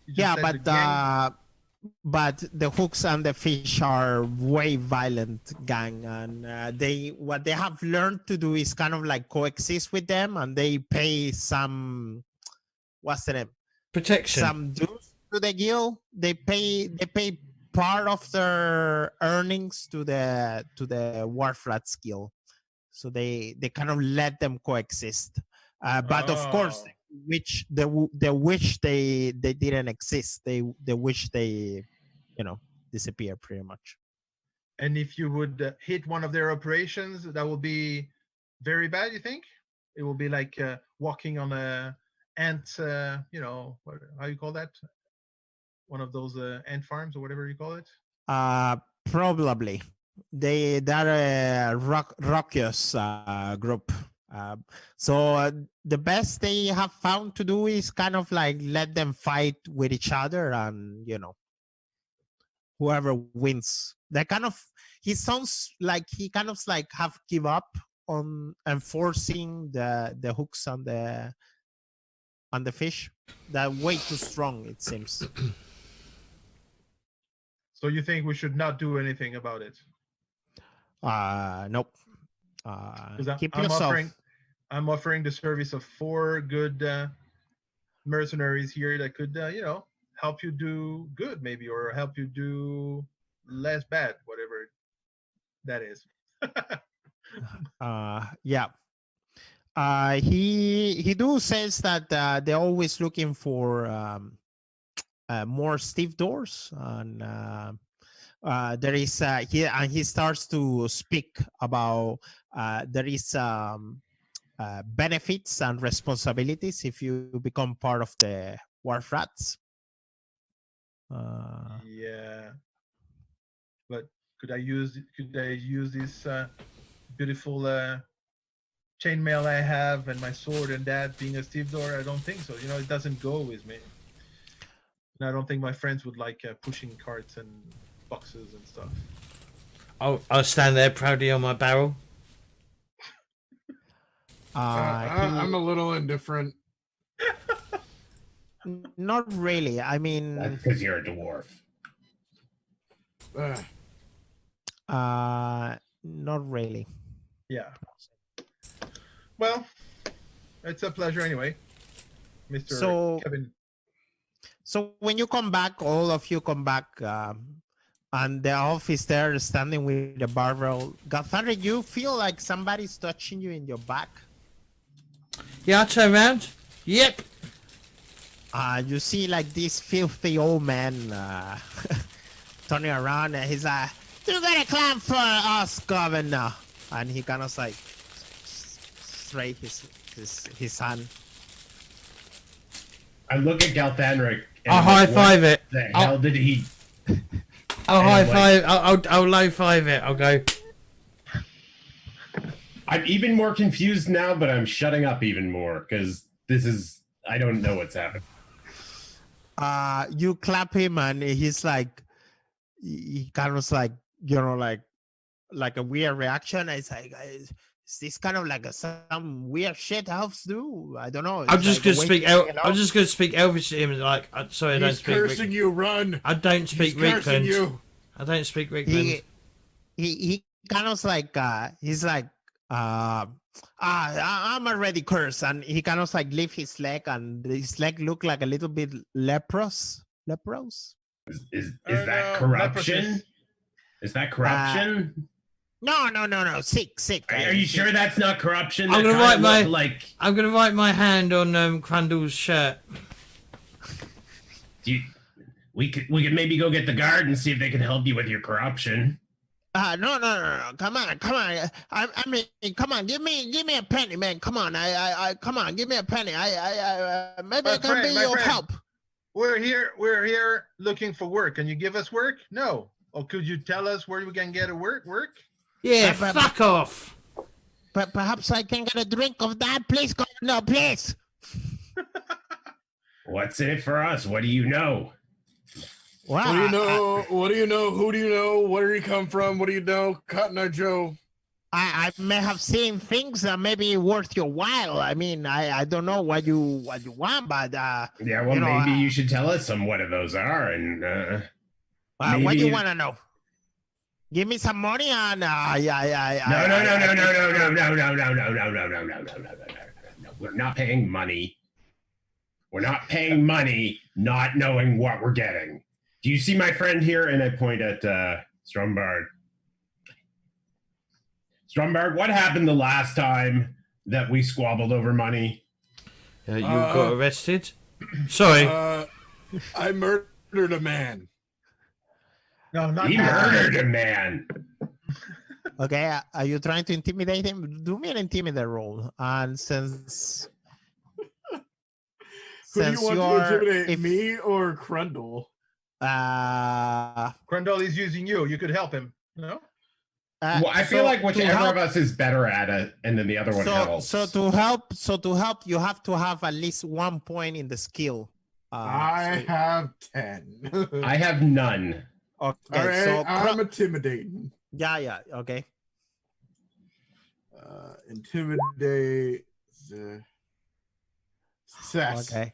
You just Yeah, let the gang- but the hooks and the fish are way violent gang, and what they have learned to do is kind of like coexist with them, and they pay some, what's the name, Protection. some dues to the guild. They pay part of their earnings to the Warfrats guild, so they kind of let them coexist. But of course, Oh. which they wish they didn't exist. They wish they, disappear pretty much. And if you would hit one of their operations, that will be very bad. You think it will be like walking on a ant? How you call that? One of those ant farms or whatever you call it. Probably they're a raucous group. So the best they have found to do is kind of like let them fight with each other, and whoever wins. He sounds like he kind of like have give up on enforcing the hooks on the fish. They're way too strong, it seems. So you think we should not do anything about it? Nope. 'Cause Keep yourself. I'm offering the service of 4 good mercenaries here that could, help you do good, maybe, or help you do less bad, whatever that is. Yeah. He do says that they're always looking for more stevedores, and there is he starts to speak about there is benefits and responsibilities if you become part of the Warfrats. Yeah, but could I use this beautiful chainmail I have and my sword and that being a stevedore? I don't think so. It doesn't go with me. And I don't think my friends would like pushing carts and boxes and stuff. I'll stand there proudly on my barrel. I'm a little indifferent. Not really. I mean, That's because you're a dwarf. not really. Yeah. Well, it's a pleasure anyway, Mr. Kevin. So when you come back, all of you come back, and the office there standing with the barbell. Godfather, you feel like somebody's touching you in your back. Yeah, I turn around. Yep. You see like this filthy old man turning around, and he's like, "You gotta climb for us, governor." And he kind of like straight his hand. I look at Galthanric. I'll high five it. The hell did he? I'll high five. I'll low five it. I'll go. I'm even more confused now, but I'm shutting up even more because I don't know what's happening. You clap him, and he's like, he kind of like, like a weird reaction. It's like, is this kind of like some weird shit elves do? I don't know. I'm just gonna speak. I'm just gonna speak Elvish to him. Like, sorry, I don't He's speak. cursing you. Run. I don't speak He's cursing Rickland. you. I don't speak Rickland. He kind of like he's like I'm already cursed, and he kind of like lift his leg, and his leg look like a little bit leprous. Is that corruption? Is that corruption? No. Sick. Are you sure that's not corruption? I'm gonna That write kinda look I'm gonna write my hand on Chrundle's shirt. We could maybe go get the guard and see if they can help you with your corruption. No. Come on. I mean, come on. Give me a penny, man. Come on. I come on. Give me a penny. I maybe I can be of help. We're here looking for work. Can you give us work? No. Or could you tell us where we can get a work? Yeah, fuck off. But perhaps I can get a drink of that, please. No, please. What's in it for us? What do you know? Wow. What do you know? What do you know? Who do you know? Where do you come from? What do you know? Cotton Eye Joe. I may have seen things that may be worth your while. I mean, I don't know what you want, but Yeah, well, you know, maybe you should tell us what of those are, and what do maybe- you want to know? Give me some money and No. We're not paying money. We're not paying money, not knowing what we're getting. Do you see my friend here? And I point at StrorBard. StrorBard, what happened the last time that we squabbled over money? You got arrested. Sorry. I murdered a man. No, not He that. murdered a man. Okay, are you trying to intimidate him? Do me an intimidate roll. And since Who do you want to you're intimidate, me or Chrundle? Chrundle is using you. You could help him. No? Well, I feel like whichever of us is better at it, and then the other one helps. So to help, you have to have at least 1 point in the skill. I have 10. I have none. Okay, All right, so I'm intimidating. yeah, okay. Intimidate. Success. Okay.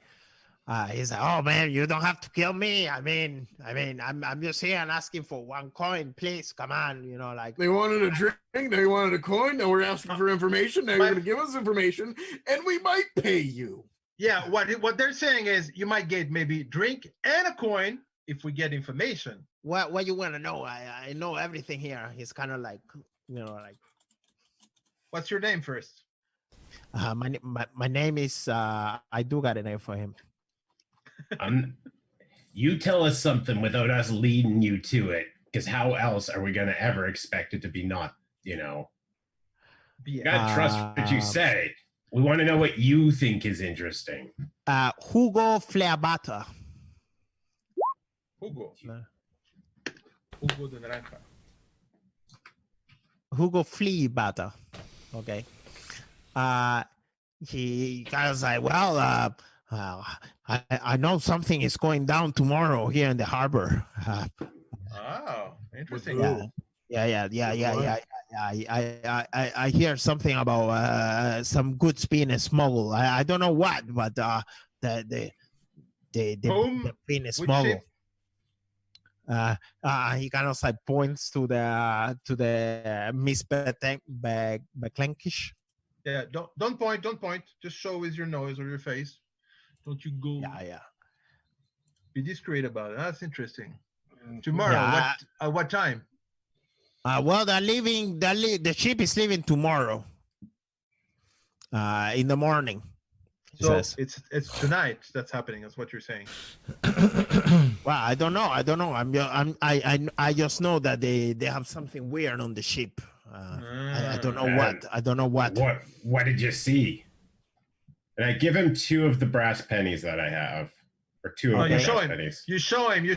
He's like, oh man, you don't have to kill me. I mean, I'm just here and asking for 1 coin, please. Come on, you know, like They wanted a drink, they wanted a coin, now we're asking for information, now you're going to give us information, and we might pay you. Yeah, what they're saying is you might get maybe drink and a coin if we get information. what you want to know? I know everything here. He's kind of like, you know, like What's your name first? my name is I do got a name for him. You tell us something without us leading you to it, because how else are we going to ever expect it to be not, you know? You got to trust what you say. We want to know what you think is interesting. Hugo Fleabata. Hugo. No. Hugo de Naranja. Hugo Fleabata. Okay. He kind of like, well, I know something is going down tomorrow here in the harbor. Oh, interesting. Yeah. I hear something about some goods being smuggled. I don't know what, but the being smuggled. He kind of like points to the Miss Beklenkish. Yeah, don't point. Just show with your nose or your face. Don't you go. Yeah. Be discreet about it. That's interesting. Tomorrow, what time? Well, they're leaving. The ship is leaving tomorrow. In the morning. So it's tonight that's happening. That's what you're saying. Well, I don't know. I just know that they have something weird on the ship. I don't know what. I don't know what. What did you see? And I give him 2 of the brass pennies that I have, or 2 of the brass pennies. You show him.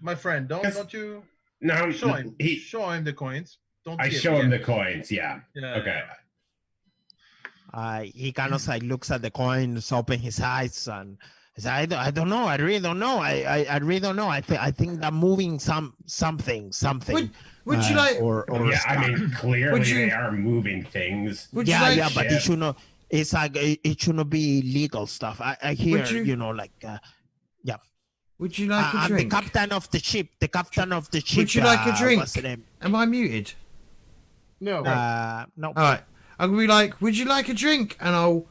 My friend, don't you? No, show him. Show him the coins. Don't. I show him the coins. Yeah. Okay. He kind of like looks at the coins, open his eyes, and says, I don't know. I really don't know. I really don't know. I think they're moving something. Would you like? Or yeah, stuff. I mean, clearly they are moving things. Yeah, but it should not. It's like it shouldn't be illegal stuff. I hear, you know, like, yeah. Would you like a drink? The captain of the ship. Would you like a drink? What's the name? Am I muted? No. No. All right. I'm gonna be like, would you like a drink? And I'll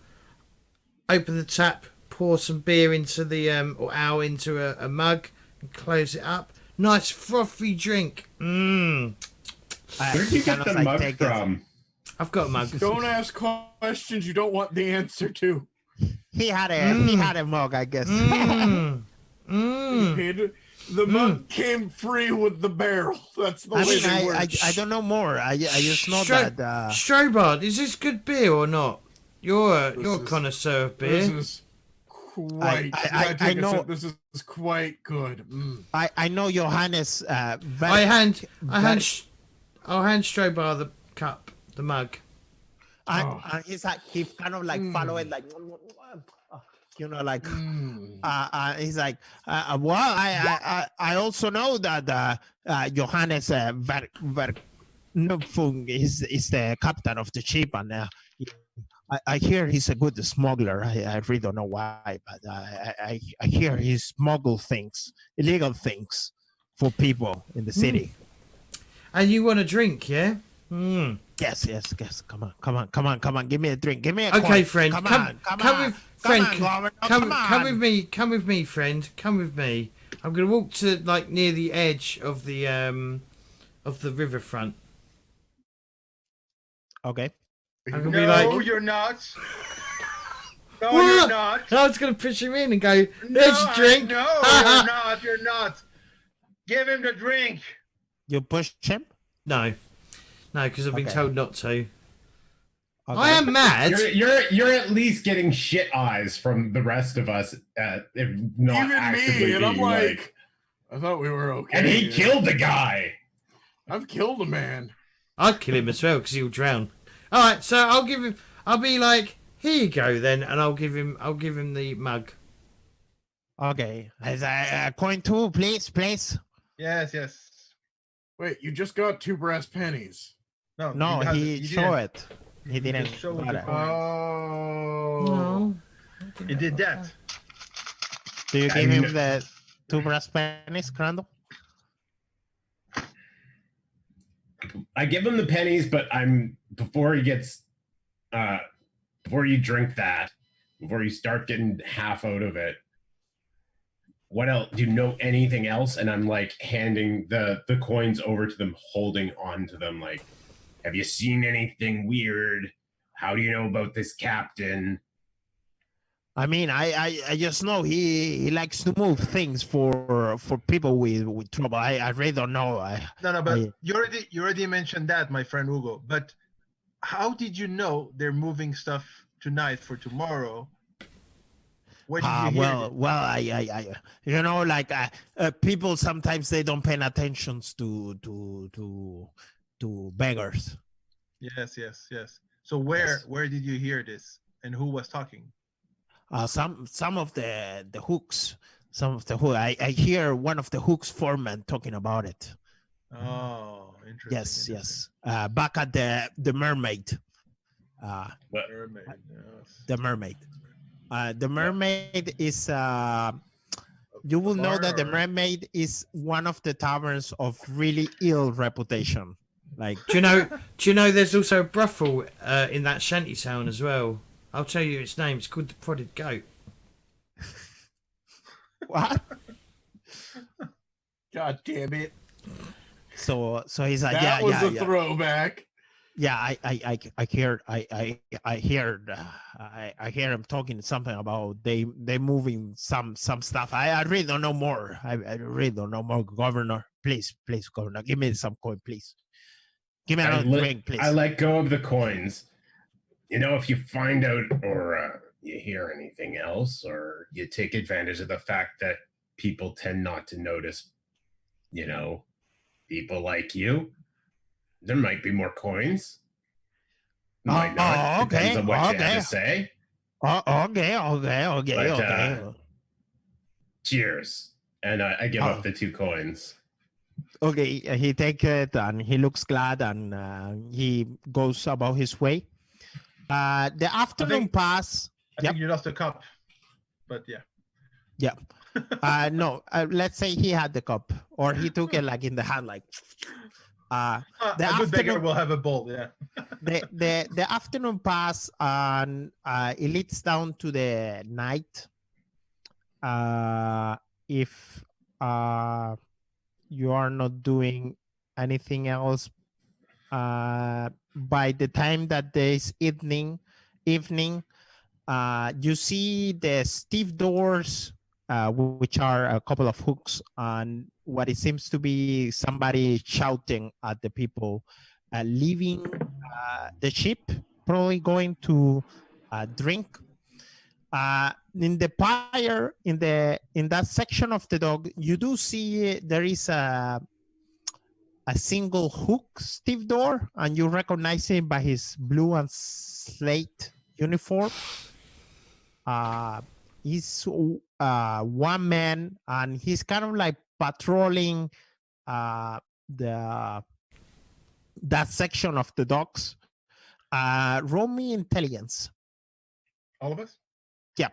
open the tap, pour some beer into the or ale into a mug, and close it up. Nice frothy drink. Where did you get the mug from? I've got a mug. Don't ask questions you don't want the answer to. He had a mug, I guess. The mug came free with the barrel. That's the way it works. I don't know more. I just know that. StrorBard, is this good beer or not? You're a connoisseur of beer. This is quite. I know. This is quite good. I know Johannes. I'll hand StrorBard the cup, the mug. He's like he kind of like follow it like. You know, like he's like, well, I also know that Johannes Nupfung is the captain of the ship, and I hear he's a good smuggler. I really don't know why, but I hear he smuggle things, illegal things, for people in the city. And you want a drink, yeah? Mm. Yes. Come on. Give me a drink. Give me a Okay, coin. friend. Come Come on. with friend. Governor, Come with me. Come with me, friend. Come with me. I'm gonna walk to like near the edge of the riverfront. Okay. I'm gonna No, be like, you're not. No, what? you're not. I was gonna push him in and go, let's drink. No, you're not. You're not. Give him the drink. You push him? No, because I've been Okay. told not to. Okay. I am mad. You're at least getting shit eyes from the rest of us, if not Even actively me, and I'm being like, I thought we were okay. and he killed the guy. I've killed a man. I'd kill him as well because he'll drown. All right, so I'll give him. I'll be like, here you go then, and I'll give him the mug. Okay. As a coin too, please. Yes. Wait, you just got 2 brass pennies. No, he showed it. He didn't. just showed got the it. coin. Oh. No. He did that. Do you I give him know. the 2 brass pennies, Chrundle? I give him the pennies, but before he gets, before you drink that, before you start getting half out of it. What else? Do you know anything else? And I'm like handing the coins over to them, holding on to them. Like, have you seen anything weird? How do you know about this captain? I mean, I just know he likes to move things for people with trouble. I really don't know. No, but I- you already mentioned that, my friend Hugo. But how did you know they're moving stuff tonight for tomorrow? Where did you hear it? Well, I you know, like people sometimes they don't pay attention to beggars. Yes. So where did you hear this, and who was talking? Some of the hooks, I hear one of the hooks foreman talking about it. Oh, interesting. Yes. Back at the mermaid. Mermaid, yes. The mermaid. The mermaid is you will know that the Bar. mermaid is one of the taverns of really ill reputation. Like Do you know? There's also a brothel in that shanty town as well. I'll tell you its name. It's called the Prodded Goat. what? God damn it. So he's like, That yeah, was yeah, a yeah. throwback. Yeah, I hear him talking something about they moving some stuff. I really don't know more. I really don't know more. Governor, please, Governor, give me some coin, please. Give me another drink, please. I let go of the coins. You know, if you find out or you hear anything else, or you take advantage of the fact that people tend not to notice, you know, people like you, there might be more coins. Might not. okay, Depends on what you okay. have to say. Okay. Cheers. And I give up the 2 coins. Okay, he take it and he looks glad and he goes about his way. The afternoon pass. I think you lost a cup, but yeah. Yeah. No, let's say he had the cup or he took it like in the hand, like. A good beggar will have a bowl, yeah. the afternoon pass and it leads down to the night. If you are not doing anything else, by the time that there's evening, you see the stiff doors, which are a couple of hooks, and what it seems to be somebody shouting at the people leaving the ship, probably going to drink. In the pyre, in that section of the dog, you do see there is a single hook stiff door, and you recognize him by his blue and slate uniform. He's one man, and he's kind of like patrolling the that section of the docks. Roll me intelligence. All of us? Yeah.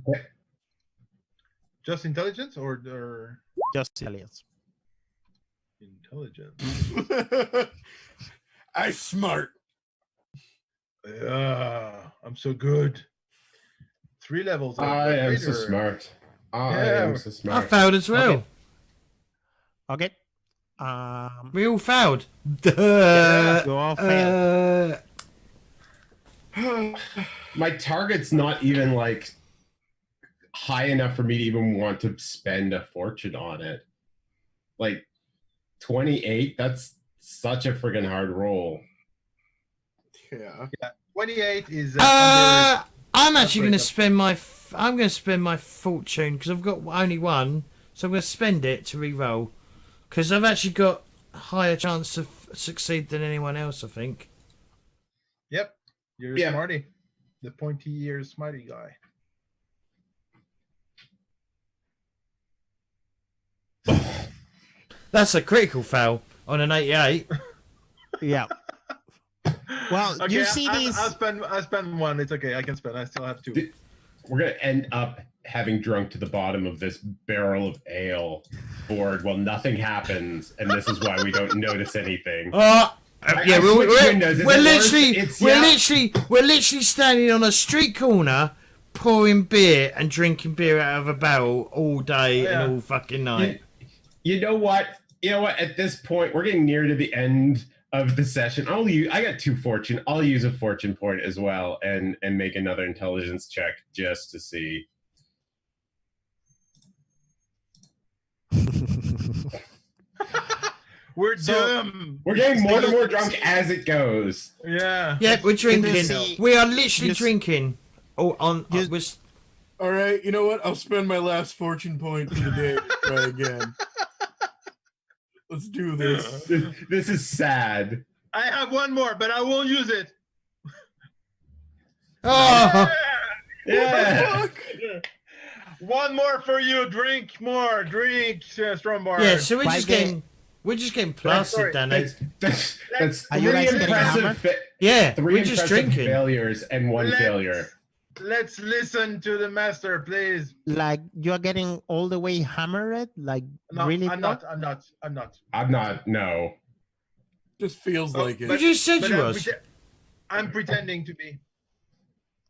Okay. Just intelligence or Just intelligence. intelligence? I smart. Yeah, I'm so good. 3 levels. of I am so greater. smart. I Yeah. am so I smart. failed as well. Okay. We all failed. You all failed. My target's not even like high enough for me to even want to spend a fortune on it. Like 28, that's such a friggin' hard roll. Yeah. 28 is under. I'm actually going to breakup. spend my. I'm going to spend my fortune because I've got only one, so I'm going to spend it to re-roll because I've actually got a higher chance to succeed than anyone else. I think. Yep, you're Yeah. smarty. The pointy ear smarty guy. That's a critical fail on an 88. Yeah. Well, Okay, you see these. I'll spend one. It's okay. I can spend. I still have 2. We're gonna end up having drunk to the bottom of this barrel of ale board while nothing happens, and this is why we don't notice anything. Oh, yeah, I we're switched windows. Is it worse? we're literally standing on a street corner, pouring beer and drinking beer out of a barrel all day Yeah. and all fucking night. You know what? At this point, we're getting near to the end of the session. I got 2 fortune. I'll use a fortune point as well and make another intelligence check just to see. We're So- dumb. We're getting more and more drunk as it goes. Yeah. Yeah, we're drinking. see- We are literally you- drinking. Oh, on you- was All right. You know what? I'll spend my last fortune point for the day. Try again. Let's do this. This is sad. I have one more, but I won't use it. oh. Yeah. Fuck. One more for you. Drink more. Drink, StrorBard. Yeah, so By the- we're just getting plastered, sorry. Danny. That's Are you three guys getting hammered? impressive Yeah, three we're just impressive drinking. failures and one Let's- failure. Let's listen to the master, please. Like you're getting all the way hammered, like No, really. I'm not. I'm not. I'm not. I'm not. No. Just feels Oh, like it. You just said But you I'm, was. I'm pretending to be.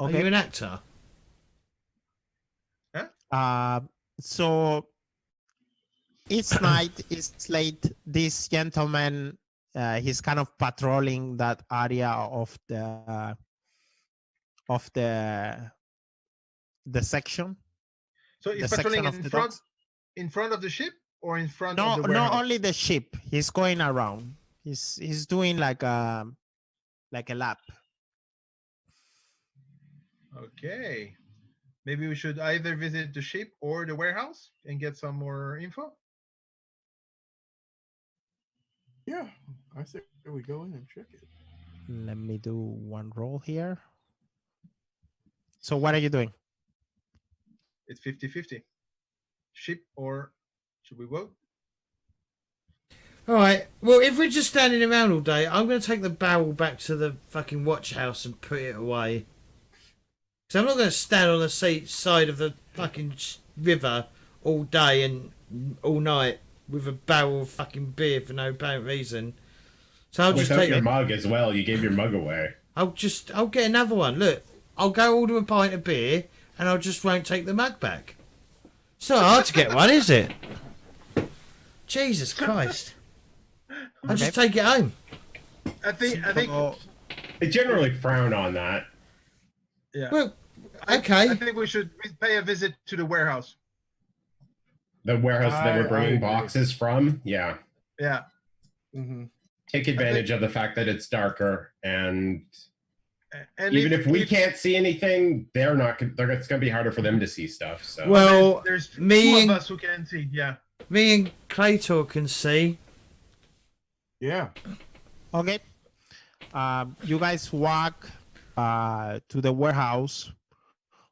Are you Okay. an actor? So it's night. It's late. This gentleman, he's kind of patrolling that area of the section. So he's The patrolling section of in the front, docks. in front of the ship, or in front No, of the not warehouse? only the ship. He's going around. He's doing like a lap. Okay. Maybe we should either visit the ship or the warehouse and get some more info. Yeah, I say we go in and check it. Let me do one roll here. So what are you doing? It's 50-50. Ship or should we vote? All right. Well, if we're just standing around all day, I'm going to take the barrel back to the fucking watch house and put it away. So I'm not going to stand on the side of the fucking river all day and all night with a barrel of fucking beer for no apparent reason. So I'll just Without take your it. mug as well. You gave your mug away. I'll get another one. Look, I'll go order a pint of beer and I just won't take the mug back. It's not hard to get one, is it? Jesus Christ. I'll just take it home. I think So, They generally frown on that. yeah. Well, I okay. think we should pay a visit to the warehouse. The warehouse they I were bringing agree. boxes from. Yeah. Yeah. Mm-hmm. Take advantage of the fact that it's darker, and And even if we can't see anything, they're not. It's going to be harder for them to see stuff. So. Well, there's me two and- of us who can see. Yeah. me and Claytor can see. Yeah. okay. You guys walk to the warehouse.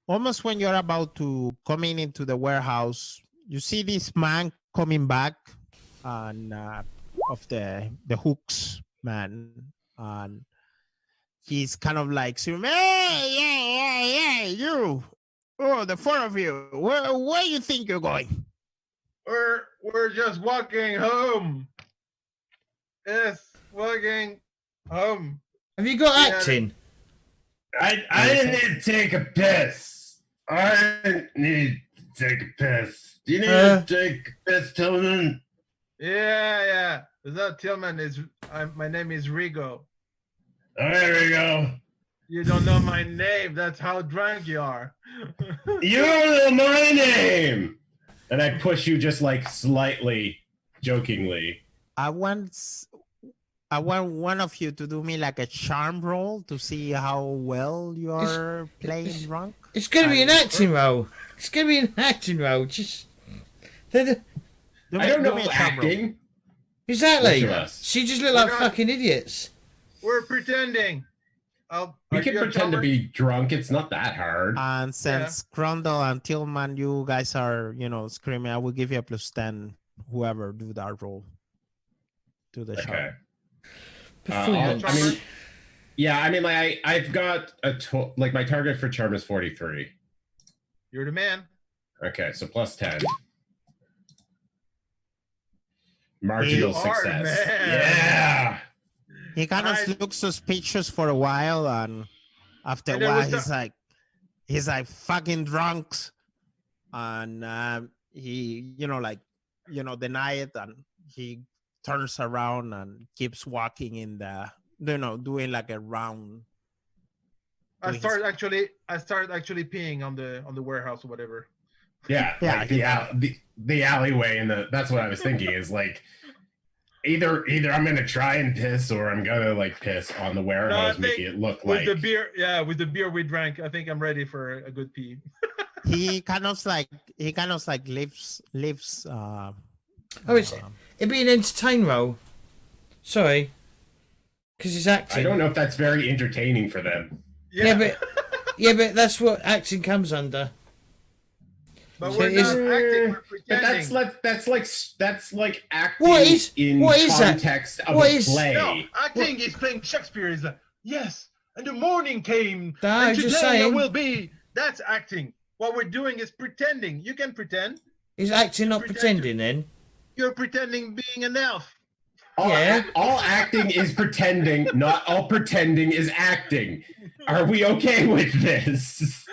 Almost when you're about to come into the warehouse, you see this man coming back on of the hooks man, and he's kind of like, hey, you, oh, the four of you, where you think you're going? We're just walking home. Yes, walking home. Have you got Yeah. acting? I need to take a piss. I need to take a piss. Do you need to take a piss, Tilmann? Yeah. It's not Tilmann. My name is Rigo. There we go. You don't know my name. That's how drunk you are. You don't know my name. And I push you just like slightly, jokingly. I want one of you to do me like a charm roll to see how well you're playing drunk. It's going to be an acting role. It's going to be an acting role. Just I don't know acting. exactly. Which of us? She just look like We're not- fucking idiots. We're pretending. We can pretend to be drunk. It's not that hard. And since Chrundle and Tilmann, you guys are, screaming, I will give you a +10, whoever do that roll to the shot. Okay. Performance. I've got my target for charm is 43. You're the man. Okay, so +10. Marginal You are, success. man. Yeah. He kind of looks suspicious for a while, and after a And there while, was he's like fucking drunks, and he, deny it, and he turns around and keeps walking in the, doing like a round. I started actually peeing on the warehouse or whatever. Yeah, Yeah, like the alleyway, and that's what I was thinking is like either I'm gonna try and piss or I'm gonna like piss on the warehouse, making it look with like the beer we drank. I think I'm ready for a good pee. He kind of like lives. It'd be an entertain role. Sorry, because it's acting. I don't know if that's very entertaining for them. Yeah, but that's what acting comes under. But So we're not acting. We're But pretending. that's like acting in what is that? context of What a is- play. No, acting is playing Shakespeare. Is like, yes, and the morning came, No, and just today I saying. will be. That's acting. What we're doing is pretending. You can pretend. Is acting not Pretend- pretending then? You're pretending being an elf. All acting is pretending, not all pretending is acting. Are we okay with this?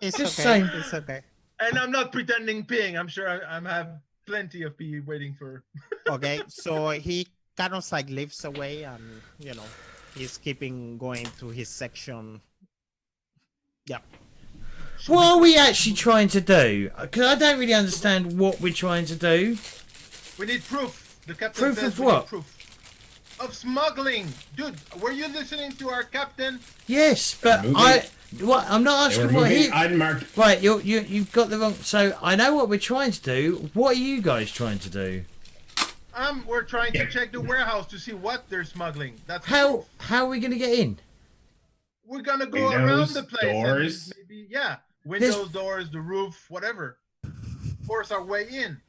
It's Just okay. saying. It's okay. And I'm not pretending peeing. I'm sure I have plenty of pee waiting for. Okay, so he kind of like lifts away, and he's keeping going to his section. Yeah. What are we actually trying to do? Because I don't really understand what we're trying to do. We need proof. The captain Proof says of we need what? proof. Of smuggling, dude. Were you listening to our captain? Yes, but Moving. I'm not They were asking what moving he. unmarked. Right, you've got the wrong. So I know what we're trying to do. What are you guys trying to do? We're trying to Yeah. check the warehouse to see what they're smuggling. That's How are we going to get in? we're gonna go Windows, around the place. and doors. maybe, windows, doors, the roof, whatever. Force our way in.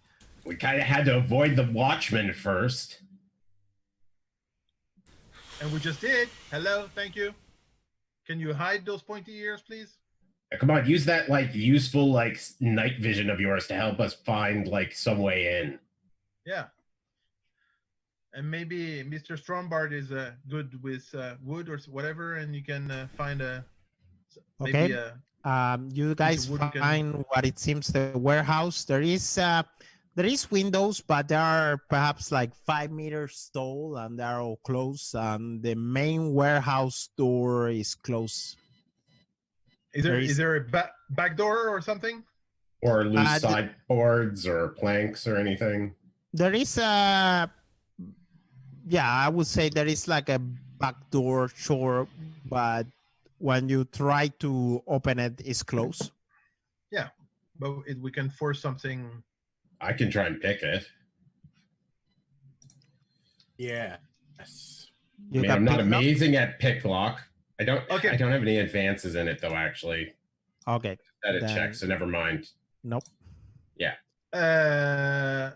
We kind of had to avoid the watchman first. And we just did. Hello, thank you. Can you hide those pointy ears, please? Come on, use that like useful like night vision of yours to help us find like some way in. Yeah. And maybe Mr. StrorBard is good with wood or whatever, and you can find maybe Okay. You guys wood you can- find what it seems the warehouse. There is windows, but they are perhaps like 5 meters tall, and they are all closed. And the main warehouse door is closed. is there a back door or something? Or loose the- sideboards or planks or anything. There is I would say there is like a back door, sure, but when you try to open it, it's closed. But we can force something. I can try and pick it. Yeah. Yes. I mean, I'm not pick it up? amazing at pick lock. I don't Okay. have any advances in it though, actually. Okay. That it Then- checks, so never mind. Nope. Uh,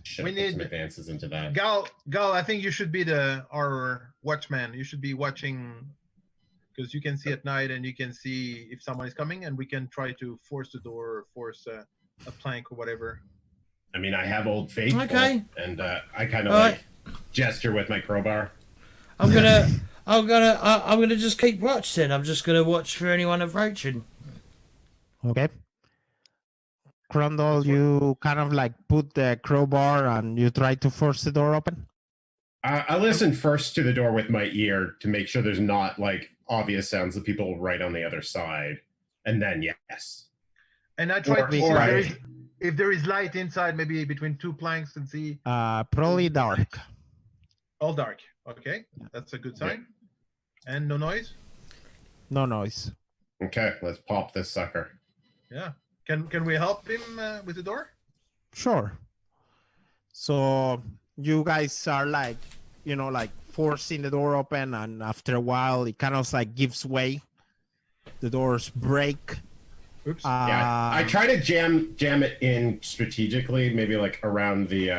Should We have put some need- advances into that. Gal, I think you should be our watchman. You should be watching because you can see at night and you can see if someone is coming, and we can try to force the door, or force a plank or whatever. I mean, I have Old Faithful, Okay. and I kind of All like right. gesture with my crowbar. I'm gonna just keep watch then. I'm just gonna watch for anyone approaching. Okay. Chrundle, you kind of like put the crowbar and you try to force the door open. I listen first to the door with my ear to make sure there's not like obvious sounds of people right on the other side, and then yes. And I try Or- to see or if there is light inside, maybe between two planks, and see Probably dark. all dark. Okay, that's a good sign. And no noise. No noise. Okay, let's pop this sucker. Yeah. Can we help him with the door? Sure. So you guys are like, like forcing the door open, and after a while, it kind of like gives way. The doors break. Oops. Yeah, I try to jam it in strategically, maybe like around the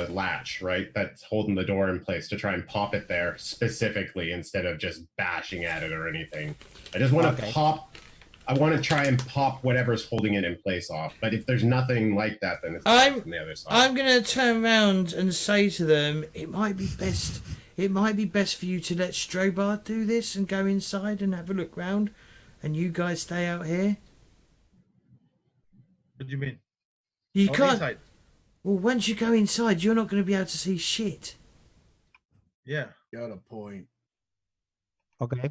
latch, right? That's holding the door in place, to try and pop it there specifically instead of just bashing at it or anything. I just want to pop. I want to try and pop whatever's holding it in place off. But if there's nothing like that, then it's from the other side. I'm gonna turn around and say to them, it might be best for you to let StrorBard do this and go inside and have a look round, and you guys stay out here. What do you mean? You Oh, can't. inside. Well, once you go inside, you're not going to be able to see shit. Yeah. Got a point. Okay.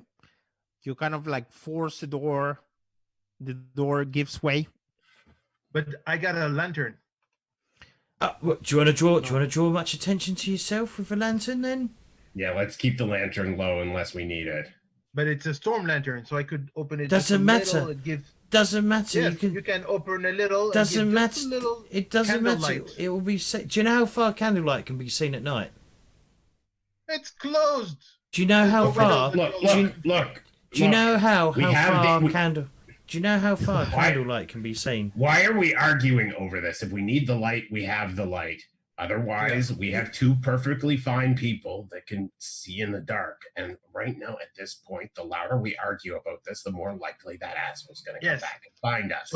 You kind of like force the door. The door gives way. But I got a lantern. What, do you want to draw much attention to yourself with a lantern then? Yeah, let's keep the lantern low unless we need it. But it's a storm lantern, so I could open it. Doesn't just a little. matter. It gives. Doesn't matter. Yes, you can open a little. and Doesn't give matter. just a little It doesn't matter. candlelight. It will be. Do you know how far candlelight can be seen at night? It's closed. Do you know how Look, far? Look. Do you know how We have far the- we- candle? Do you know how far Why- candlelight can be seen? Why are we arguing over this? If we need the light, we have the light. Otherwise, we have two perfectly fine people that can see in the dark. And right now, at this point, the louder we argue about this, the more likely that asshole's going to come Yes. back and find us.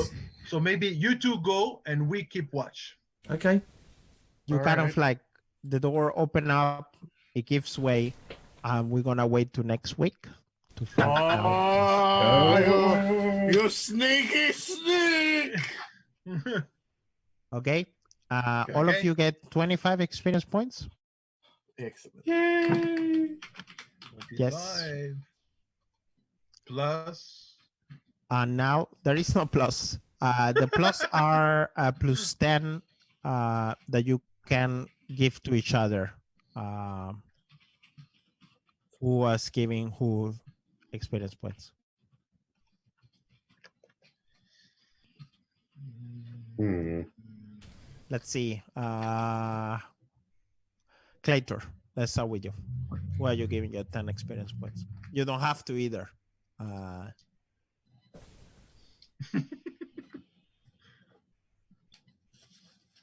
So maybe you two go and we keep watch. Okay. You All kind right. of like the door open up. It gives way. We're gonna wait to next week to find out. Oh, you sneaky sneak! Okay. All of Okay. you get 25 experience points. Excellent. Yay! Yes. 25 Plus. And now there is no plus. The plus are plus 10 that you can give to each other. Who was giving who experience points? Let's see. Claytor, let's start with you. Why are you giving your 10 experience points? You don't have to either.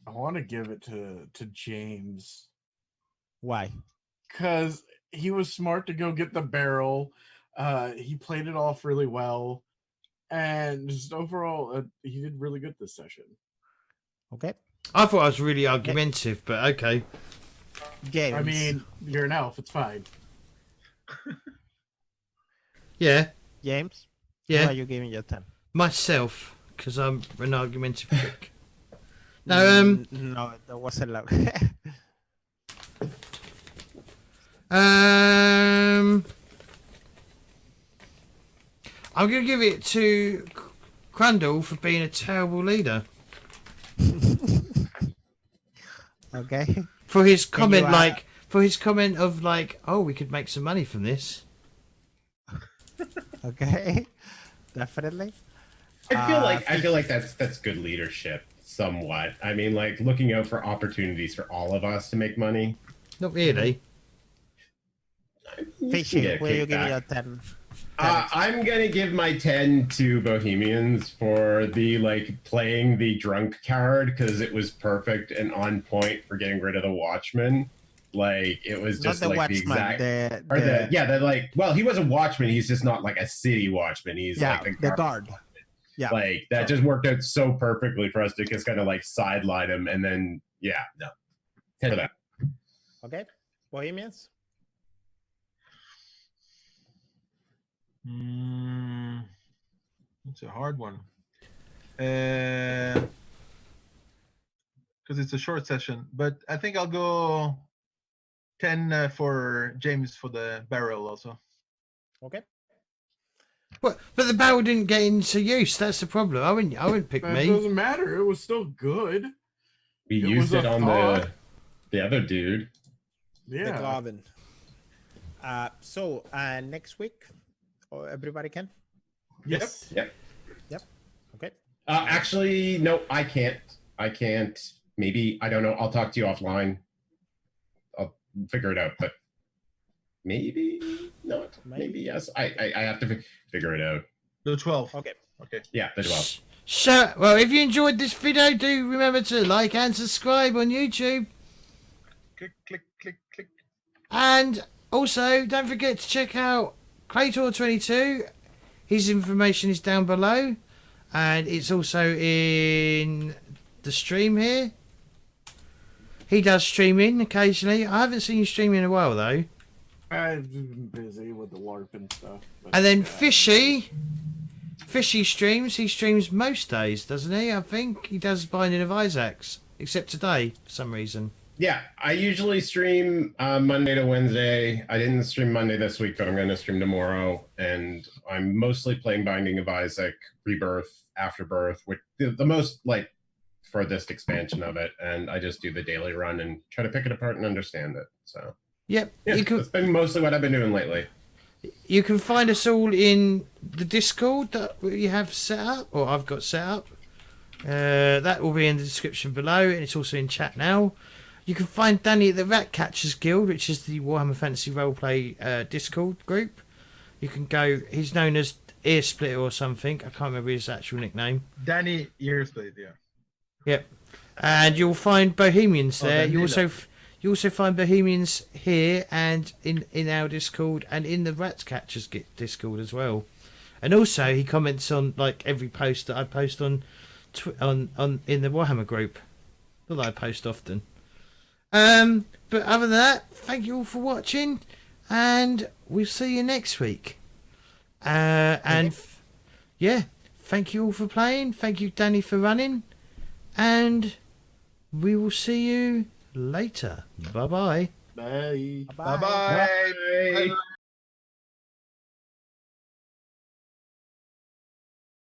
I want to give it to James Why? because he was smart to go get the barrel. He played it off really well, and just overall, he did really good this session. Okay. I thought I was really argumentative, but okay. James. I mean, you're an elf; it's fine. Yeah. James, why Yeah. are you giving your 10? Myself, because I'm an argumentative prick. No, No, that wasn't allowed. I'm going to give it to Chrundle for being a terrible leader. Okay. For his comment, you, for his comment of like, oh, we could make some money from this. Okay. Definitely. I feel like that's good leadership, somewhat. I mean, like looking out for opportunities for all of us to make money. Not really. Fishy, Yeah, where are you giving kickback. your 10? I'm gonna give my 10 to Bohemians for the playing the drunk card because it was perfect and on point for getting rid of the Watchman. It was Not just the the watchman. exact well, he was a watchman. He's just not a city watchman. He's the guard. Yeah. That just worked out so perfectly for us to just kind of sideline him and then 10 for that. Okay. Bohemians. It's a hard one. Because it's a short session, but I think I'll go 10 for James for the barrel also. Okay. What? But the barrel didn't get into use. That's the problem. I wouldn't pick That me. doesn't matter. It was still good. We It used was it a on thought. the other dude. The Yeah. Glavin. So next week, everybody can. Yes. Yep. Okay. Actually, no, I can't. Maybe, I don't know. I'll talk to you offline. I'll figure it out, but maybe not. Maybe yes. I have to figure it out. The 12. Okay. Okay. Yeah, the 12. So, well, if you enjoyed this video, do remember to like and subscribe on YouTube. Click, click, click, click. And also, don't forget to check out Claytor22. His information is down below. And it's also in the stream here. He does streaming occasionally. I haven't seen you stream in a while, though. I've been busy with the LARP and stuff. but, And then Fishy streams. He streams most days, doesn't he? I think he does Binding of Isaacs, except today for some reason. Yeah, I usually stream Monday to Wednesday. I didn't stream Monday this week, but I'm going to stream tomorrow. And I'm mostly playing Binding of Isaac, Rebirth, Afterbirth, with the most furthest expansion of it. And I just do the daily run and try to pick it apart and understand it. So Yep, yeah, that's been mostly what I've been doing lately. You can find us all in the Discord that we have set up, or I've got set up. That will be in the description below, and it's also in chat now. You can find Danny at the Ratcatchers Guild, which is the Warhammer Fantasy Roleplay Discord group. You can go, he's known as Ear Splitter or something. I can't remember his actual nickname. Danny Earsplit, yeah. Yep. And you'll find Bohemians there. You also find Bohemians here and in our Discord and in the Ratcatchers Discord as well. And also he comments on every post that I post on in the Warhammer group. Not that I post often. But other than that, thank you all for watching, and we'll see you next week. And thank you all for playing. Thank you, Danny, for running, and we will see you later. Bye-bye. Bye. Bye-bye. Bye. Bye-bye.